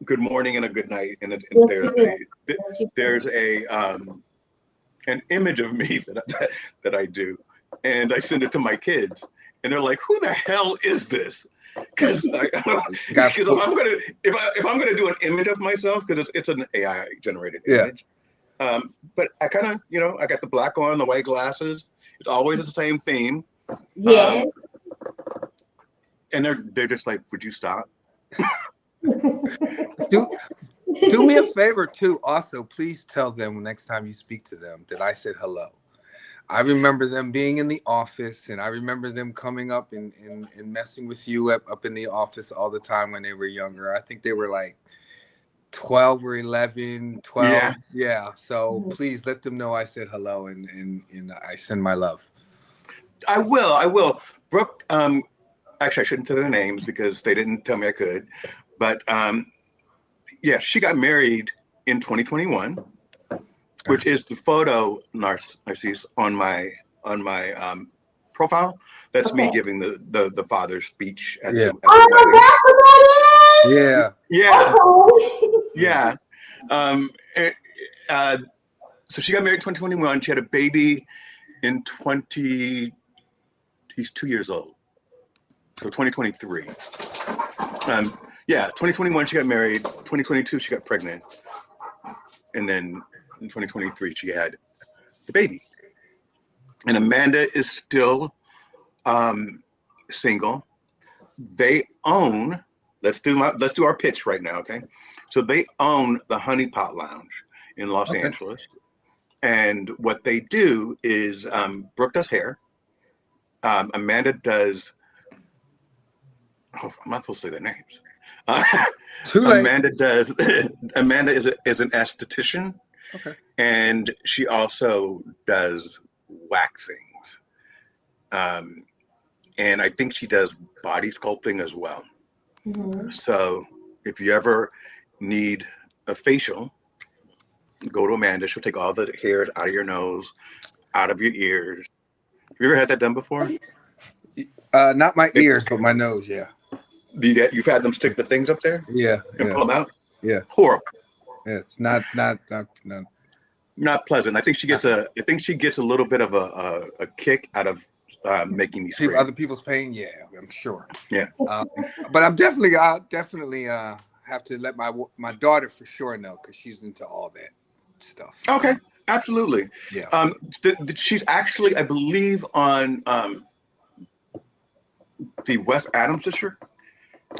A: good morning and a good night, and
C: Yes,
A: there's
C: you did.
A: a
C: Yes, you
A: there's a an image of me that I do, and I send it to my kids, and they're like, "Who the hell is this?" Because
B: Got
A: because if I'm gonna do an image of myself, because it's an AI generated
B: yeah.
A: image. But I kind of, I got the black on, the white glasses. It's always the same theme.
C: Yes.
A: And they're just like, would you stop?
B: Do do me a favor too. Also, please tell them next time you speak to them that I said hello. I remember them being in the office, and I remember them coming up and messing with you up in the office all the time when they were younger. I think they were like 12 or 11, 12.
A: Yeah,
B: Yeah. So please let them know I said hello and I send my love.
A: I will. I will. Brooke, actually, I shouldn't tell their names because they didn't tell me I could. But Yeah, she got married in 2021, which is the photo, Narcisse, on my profile. That's me
C: Okay.
A: giving the father's speech at
B: Yeah.
A: the
C: Oh,
A: wedding.
C: that's what that is.
B: Yeah.
A: Yeah,
C: Okay.
A: yeah. Um, eh, uh, so she got married in 2021. She had a baby in 20. He's 2 years old. So 2023. Yeah, 2021 she got married. 2022 she got pregnant, and then in 2023 she had the baby. And Amanda is still single. They own. Let's do our pitch right now, okay? So they own the Honey Pot Lounge in Los
B: Okay.
A: Angeles, and what they do is Brooke does hair. Amanda does. Oh, I'm not supposed to say their names.
B: Too late.
A: Amanda is an esthetician,
B: Okay.
A: and she also does waxings. And I think she does body sculpting as well.
C: Mhm.
A: So if you ever need a facial, go to Amanda. She'll take all the hairs out of your nose, out of your ears. Have you ever had that done before?
B: Not my ears, but my nose. Yeah.
A: You've had them stick the things up there
B: Yeah.
A: and
B: Yeah.
A: pull them out?
B: Yeah.
A: Horrible.
B: It's not.
A: Not pleasant. I think she gets a little bit of a kick out of making me scream.
B: Other people's pain. Yeah, I'm sure.
A: Yeah.
B: But I'll definitely have to let my daughter for sure know, because she's into all that stuff.
A: Okay. Absolutely.
B: Yeah.
A: She's actually, I believe, on the West Adams district.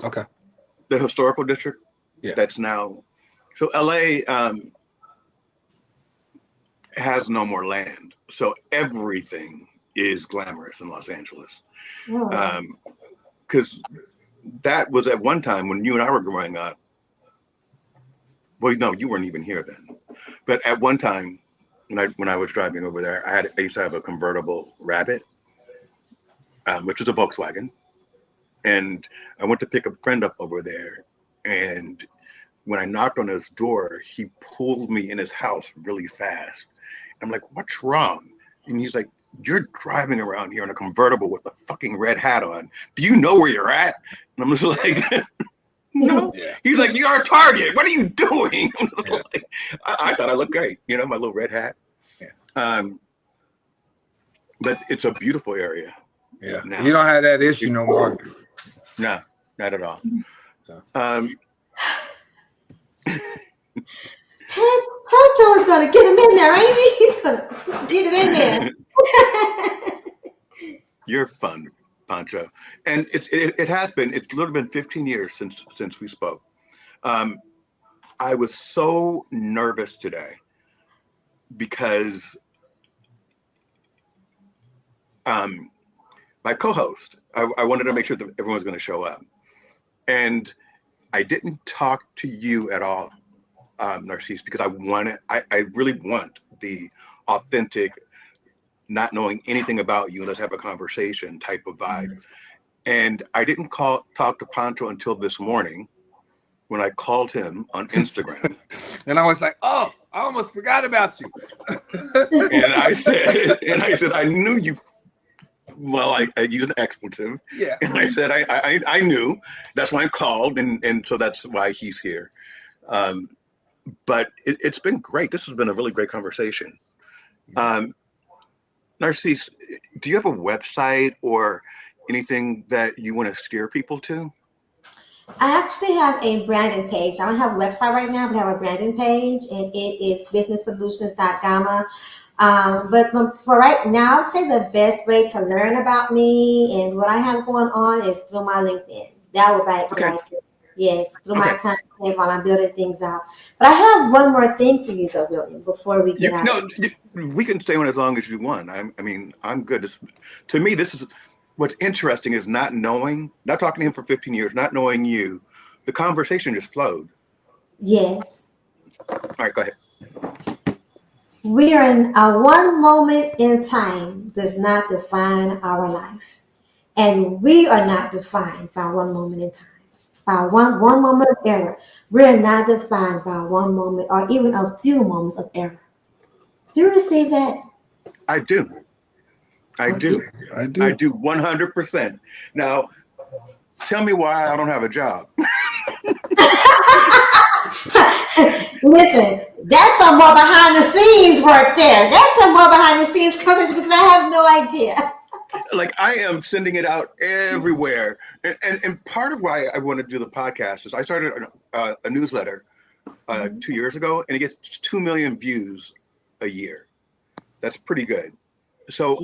B: Okay.
A: The historical district.
B: Yeah.
A: That's now. So LA has no more land, so everything is glamorous in Los Angeles.
C: Oh.
A: Because that was at one time when you and I were growing up. Well, no, you weren't even here then. But at one time, when I was driving over there, I used to have a convertible Rabbit, which was a Volkswagen, and I went to pick a friend up over there, and when I knocked on his door, he pulled me in his house really fast. I'm like, "What's wrong?" And he's like, "You're driving around here in a convertible with a fucking red hat on. Do you know where you're at?" And I'm just like, "No."
B: Yeah.
A: He's like, "You're a target. What are you doing?"
B: Yeah.
A: Like, I thought I looked great, my little red hat.
B: Yeah.
A: But it's a beautiful area.
B: Yeah.
A: Now.
B: You don't have that issue no more.
A: No, not at all.
B: So.
C: Hojo is gonna get him in there, ain't he? He's gonna get it in there.
A: You're fun, Pancho, and it has been. It's literally been 15 years since we spoke. I was so nervous today because my co-host, I wanted to make sure that everyone's going to show up, and I didn't talk to you at all, Narcisse, because I really want the authentic, not knowing anything about you, let's have a conversation type of vibe. And I didn't talk to Pancho until this morning when I called him on Instagram.
B: And I was like, "Oh, I almost forgot about you."
A: And I said, "I knew you." Well, I used an expletive.
B: Yeah.
A: And I said, I knew. That's why I called, and so that's why he's here. But it's been great. This has been a really great conversation. Narcisse, do you have a website or anything that you want to steer people to?
C: I actually have a branding page. I don't have a website right now, but I have a branding page, and it is businesssolutions.gamma. But for right now, I'd say the best way to learn about me and what I have going on is through my LinkedIn. That would be
A: Okay.
C: yes, through my content while I'm building things out. But I have one more thing for you, though, William, before we get out.
A: We can stay on as long as you want. I mean, I'm good. To me, this is what's interesting is not talking to him for 15 years, not knowing you. The conversation just flowed.
C: Yes.
A: All right, go ahead.
C: We are in a one moment in time does not define our life. And we are not defined by one moment in time. By one moment of error. We're not defined by one moment or even a few moments of error. Do you receive that?
A: I do. I
C: Okay.
A: do.
B: I
A: I
B: do.
A: do 100%. Now, tell me why I don't have a job.
C: Listen, that's some more behind the scenes work there. That's some more behind the scenes because I have no idea.
A: Like I am sending it out everywhere. And part of why I want to do the podcast is I started a newsletter 2 years ago, and it gets 2 million views a year. That's pretty good. So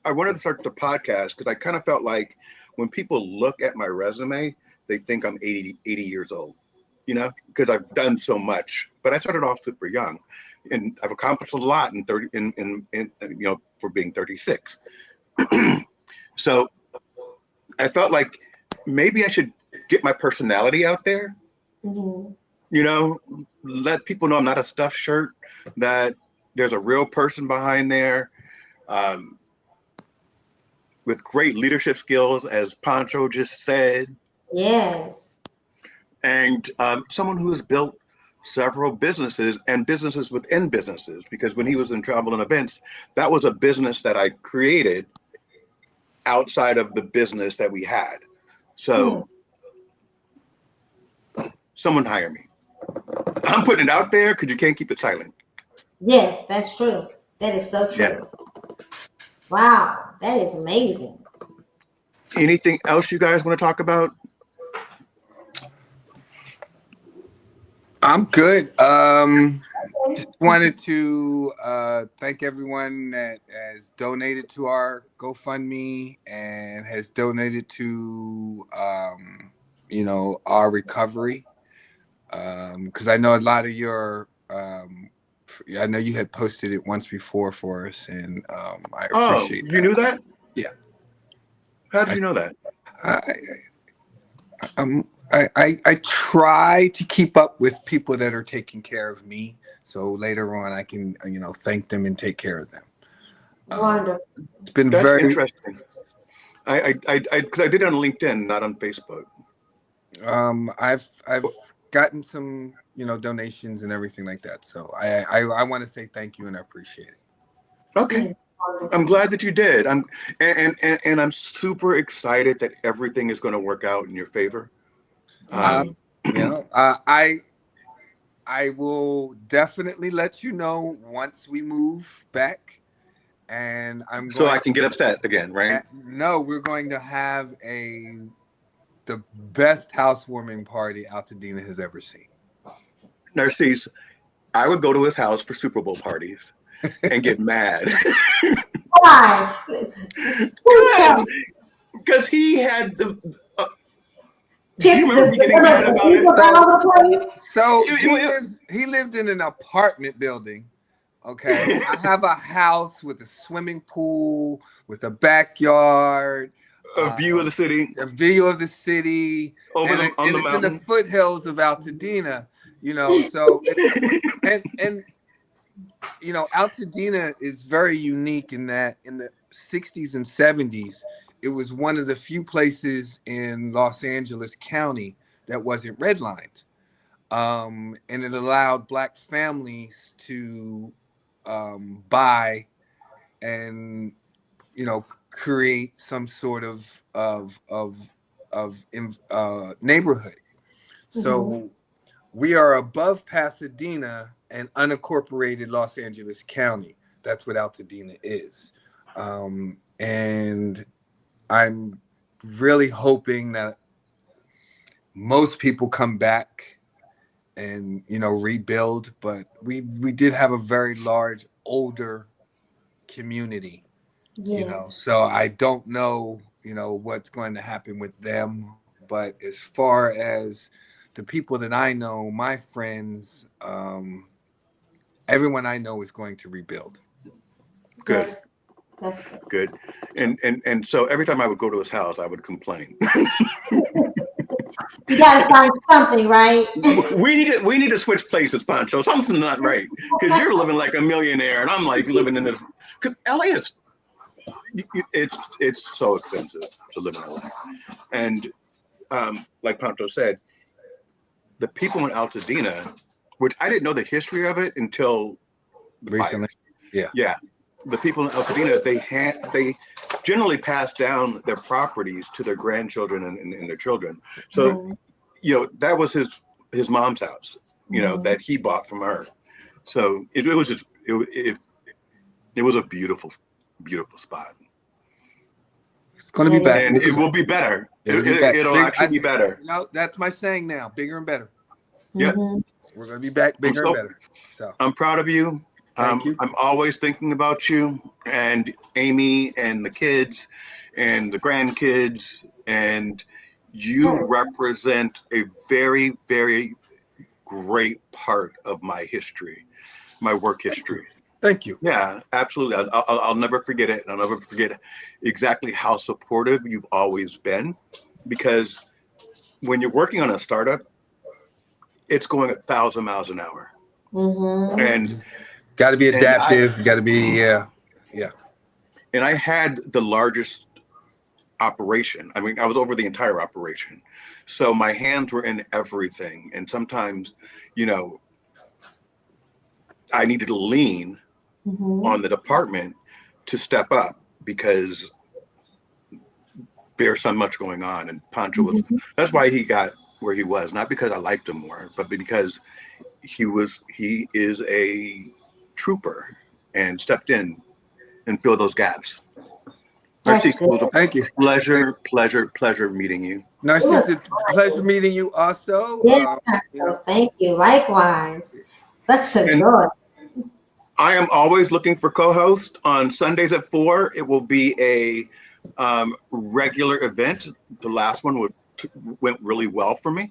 A: I wanted to start the podcast because I kind of felt like when people look at my resume, they think I'm 80 years old, because I've done so much. But I started off super young, and I've accomplished a lot in 30 for being 36. So I felt like maybe I should get my personality out there,
C: Mm-hmm.
A: let people know I'm not a stuffed shirt, that there's a real person behind there, um, with great leadership skills, as Pancho just said,
C: Yes.
A: and someone who has built several businesses and businesses within businesses, because when he was in travel and events, that was a business that I created outside of the business that we had.
C: Hmm.
A: So someone hire me. I'm putting it out there because you can't keep it silent.
C: Yes, that's true. That is so
A: Yeah.
C: true. Wow, that is amazing.
A: Anything else you guys want to talk about?
B: I'm good. Just wanted to thank everyone that has donated to our GoFundMe and has donated to our recovery. Because I know a lot of your I know you had posted it once before for us, and I
A: Oh,
B: appreciate
A: you knew that?
B: Yeah.
A: How did you know that?
B: I try to keep up with people that are taking care of me, so later on I can thank them and take care of them.
C: Wonderful.
B: It's been
A: That's
B: very
A: interesting. Because I did it on LinkedIn, not on Facebook.
B: I've gotten some donations and everything like that, so I want to say thank you and I appreciate it.
A: Okay. I'm glad that you did. And I'm super excited that everything is going to work out in your favor.
B: I will definitely let you know once we move back, and I'm
A: so
B: going
A: I can get upset again, right?
B: No, we're going to have the best housewarming party Altadena has ever seen.
A: Narcisse, I would go to his house for Super Bowl parties and get mad.
C: Why?
A: Because he had the. Do
C: Piss
A: you remember me getting mad about it?
B: So he lived in an apartment building. Okay, I have a house with a swimming pool, with a backyard,
A: a view of the city,
B: in the
A: mountain,
B: in the foothills of Altadena. So and Altadena is very unique in that in the 60s and 70s, it was one of the few places in Los Angeles County that wasn't redlined. And it allowed Black families to buy and create some sort of neighborhood.
C: Mm-hmm.
B: So we are above Pasadena and unincorporated Los Angeles County. That's what Altadena is. And I'm really hoping that most people come back and rebuild, but we did have a very large older community.
C: Yes.
B: So I don't know what's going to happen with them, but as far as the people that I know, my friends, everyone I know is going to rebuild.
A: Good.
C: That's
A: good. And so every time I would go to his house, I would complain.
C: You gotta find something, right?
A: we need to switch places, Pancho. Something's not right, because you're living like a millionaire, and I'm like living in this. Because LA is, it's so expensive to live in LA, and like Pancho said, the people in Altadena, which I didn't know the history of it until the
B: Recently.
A: fires.
B: Yeah.
A: Yeah. The people in Altadena, they generally pass down their properties to their grandchildren and their children. So,
C: Mhm.
A: That was his mom's house,
C: Mhm.
A: that he bought from her. So it was just, it was a beautiful, beautiful spot.
B: It's going to be back.
A: And it will be better.
B: It'll be back.
A: It'll actually be better.
B: That's my saying now. Bigger and better.
A: Yeah.
C: Mhm.
B: We're going to be back bigger and better. So
A: I'm proud of you.
B: Thank you.
A: I'm always thinking about you and Amy and the kids and the grandkids, and you represent a very, very great part of my history, my work history.
B: Thank you.
A: Yeah, absolutely. I'll never forget it. I'll never forget exactly how supportive you've always been, because when you're working on a startup, it's going 1,000 miles an hour.
C: Mhm.
A: And
B: got to be adaptive. Got to be, yeah.
A: And I had the largest operation. I mean, I was over the entire operation. So my hands were in everything. And sometimes, I needed to lean
C: Mhm.
A: on the department to step up because there's so much going on. And Pancho was, that's why he got where he was, not because I liked him more, but because he is a trooper and stepped in and filled those gaps.
C: That's
A: Narcisse, it was a
B: Thank you.
A: pleasure meeting you.
B: Narcisse, it's a pleasure meeting you also.
C: Yes, thank you. Likewise. Such a joy.
A: I am always looking for co-hosts on Sundays at 4. It will be a regular event. The last one went really well for me.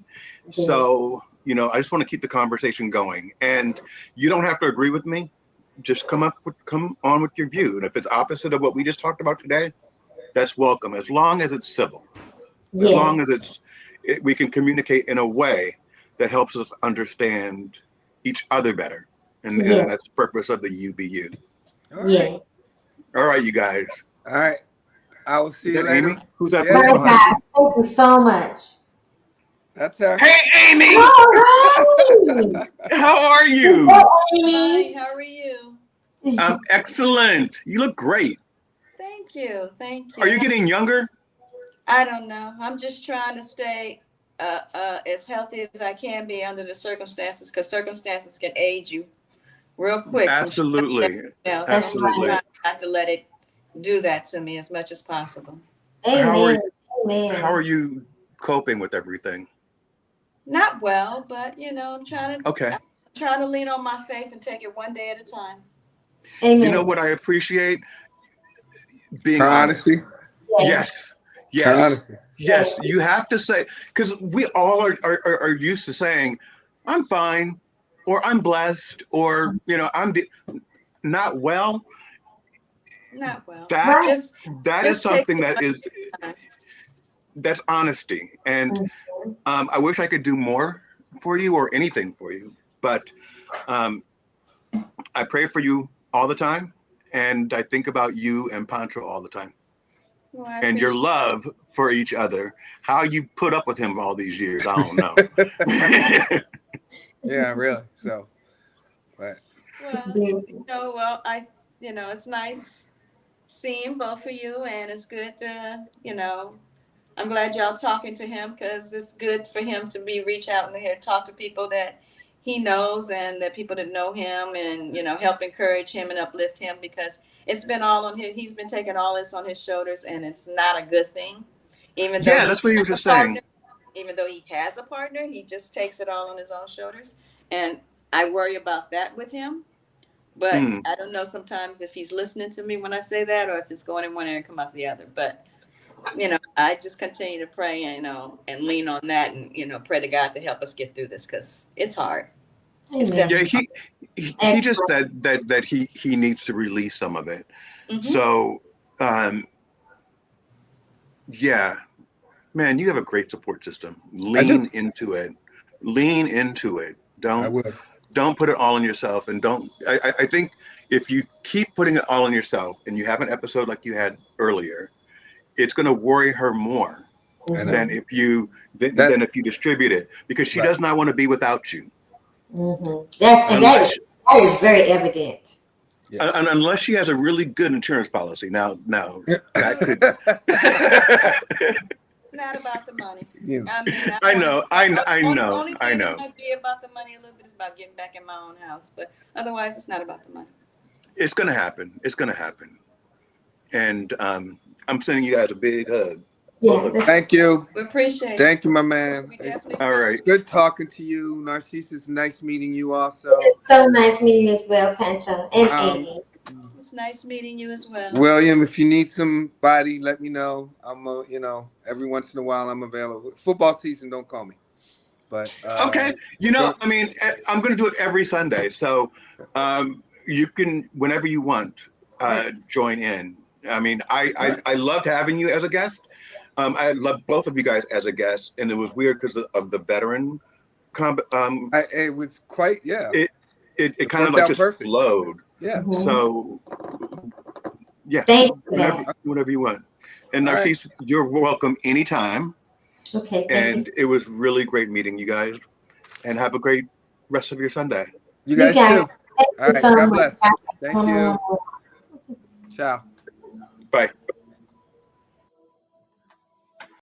A: So, I just want to keep the conversation going. And you don't have to agree with me. Just come on with your view. And if it's opposite of what we just talked about today, that's welcome, as long as it's civil. As long as we can communicate in a way that helps us understand each other better. And that's the purpose of the UBU. All right, you guys.
B: All right. I will see you later.
A: Amy? Who's that?
C: Bye, guys. Thank you so much.
B: That's her.
A: Hey, Amy!
C: All right.
A: How are you?
C: Amy.
D: Hi, how are you?
A: I'm excellent. You look great.
D: Thank you. Thank you.
A: Are you getting younger?
D: I don't know. I'm just trying to stay as healthy as I can be under the circumstances, because circumstances can age you real quick.
A: Absolutely. Absolutely.
D: I have to let it do that to me as much as possible.
C: Amen.
A: How are you coping with everything?
D: Not well, but I'm trying to lean on my faith and take it one day at a time.
C: Amen.
A: You know what I appreciate? Being
B: honesty.
A: Yes.
B: Honesty.
A: Yes. You have to say, because we all are used to saying, I'm fine, or I'm blessed, or I'm not well.
D: Not well.
A: That is something that's honesty. And I wish I could do more for you or anything for you, but I pray for you all the time, and I think about you and Pancho all the time.
D: Well,
A: and your love for each other. How you put up with him all these years, I don't know.
B: Yeah, really. So, but
D: it's nice seeing both of you, and it's good to, I'm glad y'all talking to him, because it's good for him to reach out and talk to people that he knows and the people that know him, and help encourage him and uplift him, because it's been all on him. He's been taking all this on his shoulders, and it's not a good thing. Even though
A: that's what he was just saying.
D: Even though he has a partner, he just takes it all on his own shoulders, and I worry about that with him. But I don't know sometimes if he's listening to me when I say that, or if it's going in one ear and come out the other. But I just continue to pray, and lean on that, and pray to God to help us get through this, because it's hard.
A: Yeah, he just said that he needs to release some of it. So, yeah, man, you have a great support system. Lean into it. Don't put it all on yourself, and I think if you keep putting it all on yourself, and you have an episode like you had earlier, it's going to worry her more.
B: And,
A: than if you
B: that-
A: than if you distribute it, because she
B: Right.
A: does not want to be without you.
C: That's and
A: Unless,
C: that is very evident.
B: yes.
A: and unless she has a really good insurance policy. Now that could.
D: It's not about the money.
B: Yeah.
D: I mean,
A: I know.
D: Only
A: I
D: thing
A: know.
D: that might be about the money a little bit is about getting back in my own house, but otherwise, it's not about the money.
A: It's gonna happen. It's gonna happen. And I'm sending you guys a big hug.
C: Yeah.
B: Thank you.
D: We appreciate it.
B: Thank you, my man.
D: We definitely
A: All right.
B: Good talking to you, Narcissus. Nice meeting you also.
C: It's so nice meeting you as well, Pancho and Amy.
D: It's nice meeting you as well.
B: William, if you need somebody, let me know. I'm, every once in a while I'm available. Football season, don't call me. But
A: Okay. I mean, I'm going to do it every Sunday. So you can, whenever you want, join in. I mean, I loved having you as a guest. I love both of you guys as a guest. And it was weird because of the veteran.
B: it was quite, yeah.
A: It kind of like just
B: perfect.
A: flowed.
B: Yeah.
C: Mhm.
A: So, yeah,
C: Thank you. for that.
A: whenever you want. And
B: All right.
A: Narcisse, you're welcome anytime.
C: Okay, thank you.
A: And it was really great meeting you guys. And have a great rest of your Sunday.
B: You guys too.
C: Thank
B: All
C: you
B: right.
C: so
B: God
C: much.
B: bless. Thank you. Ciao.
A: Bye.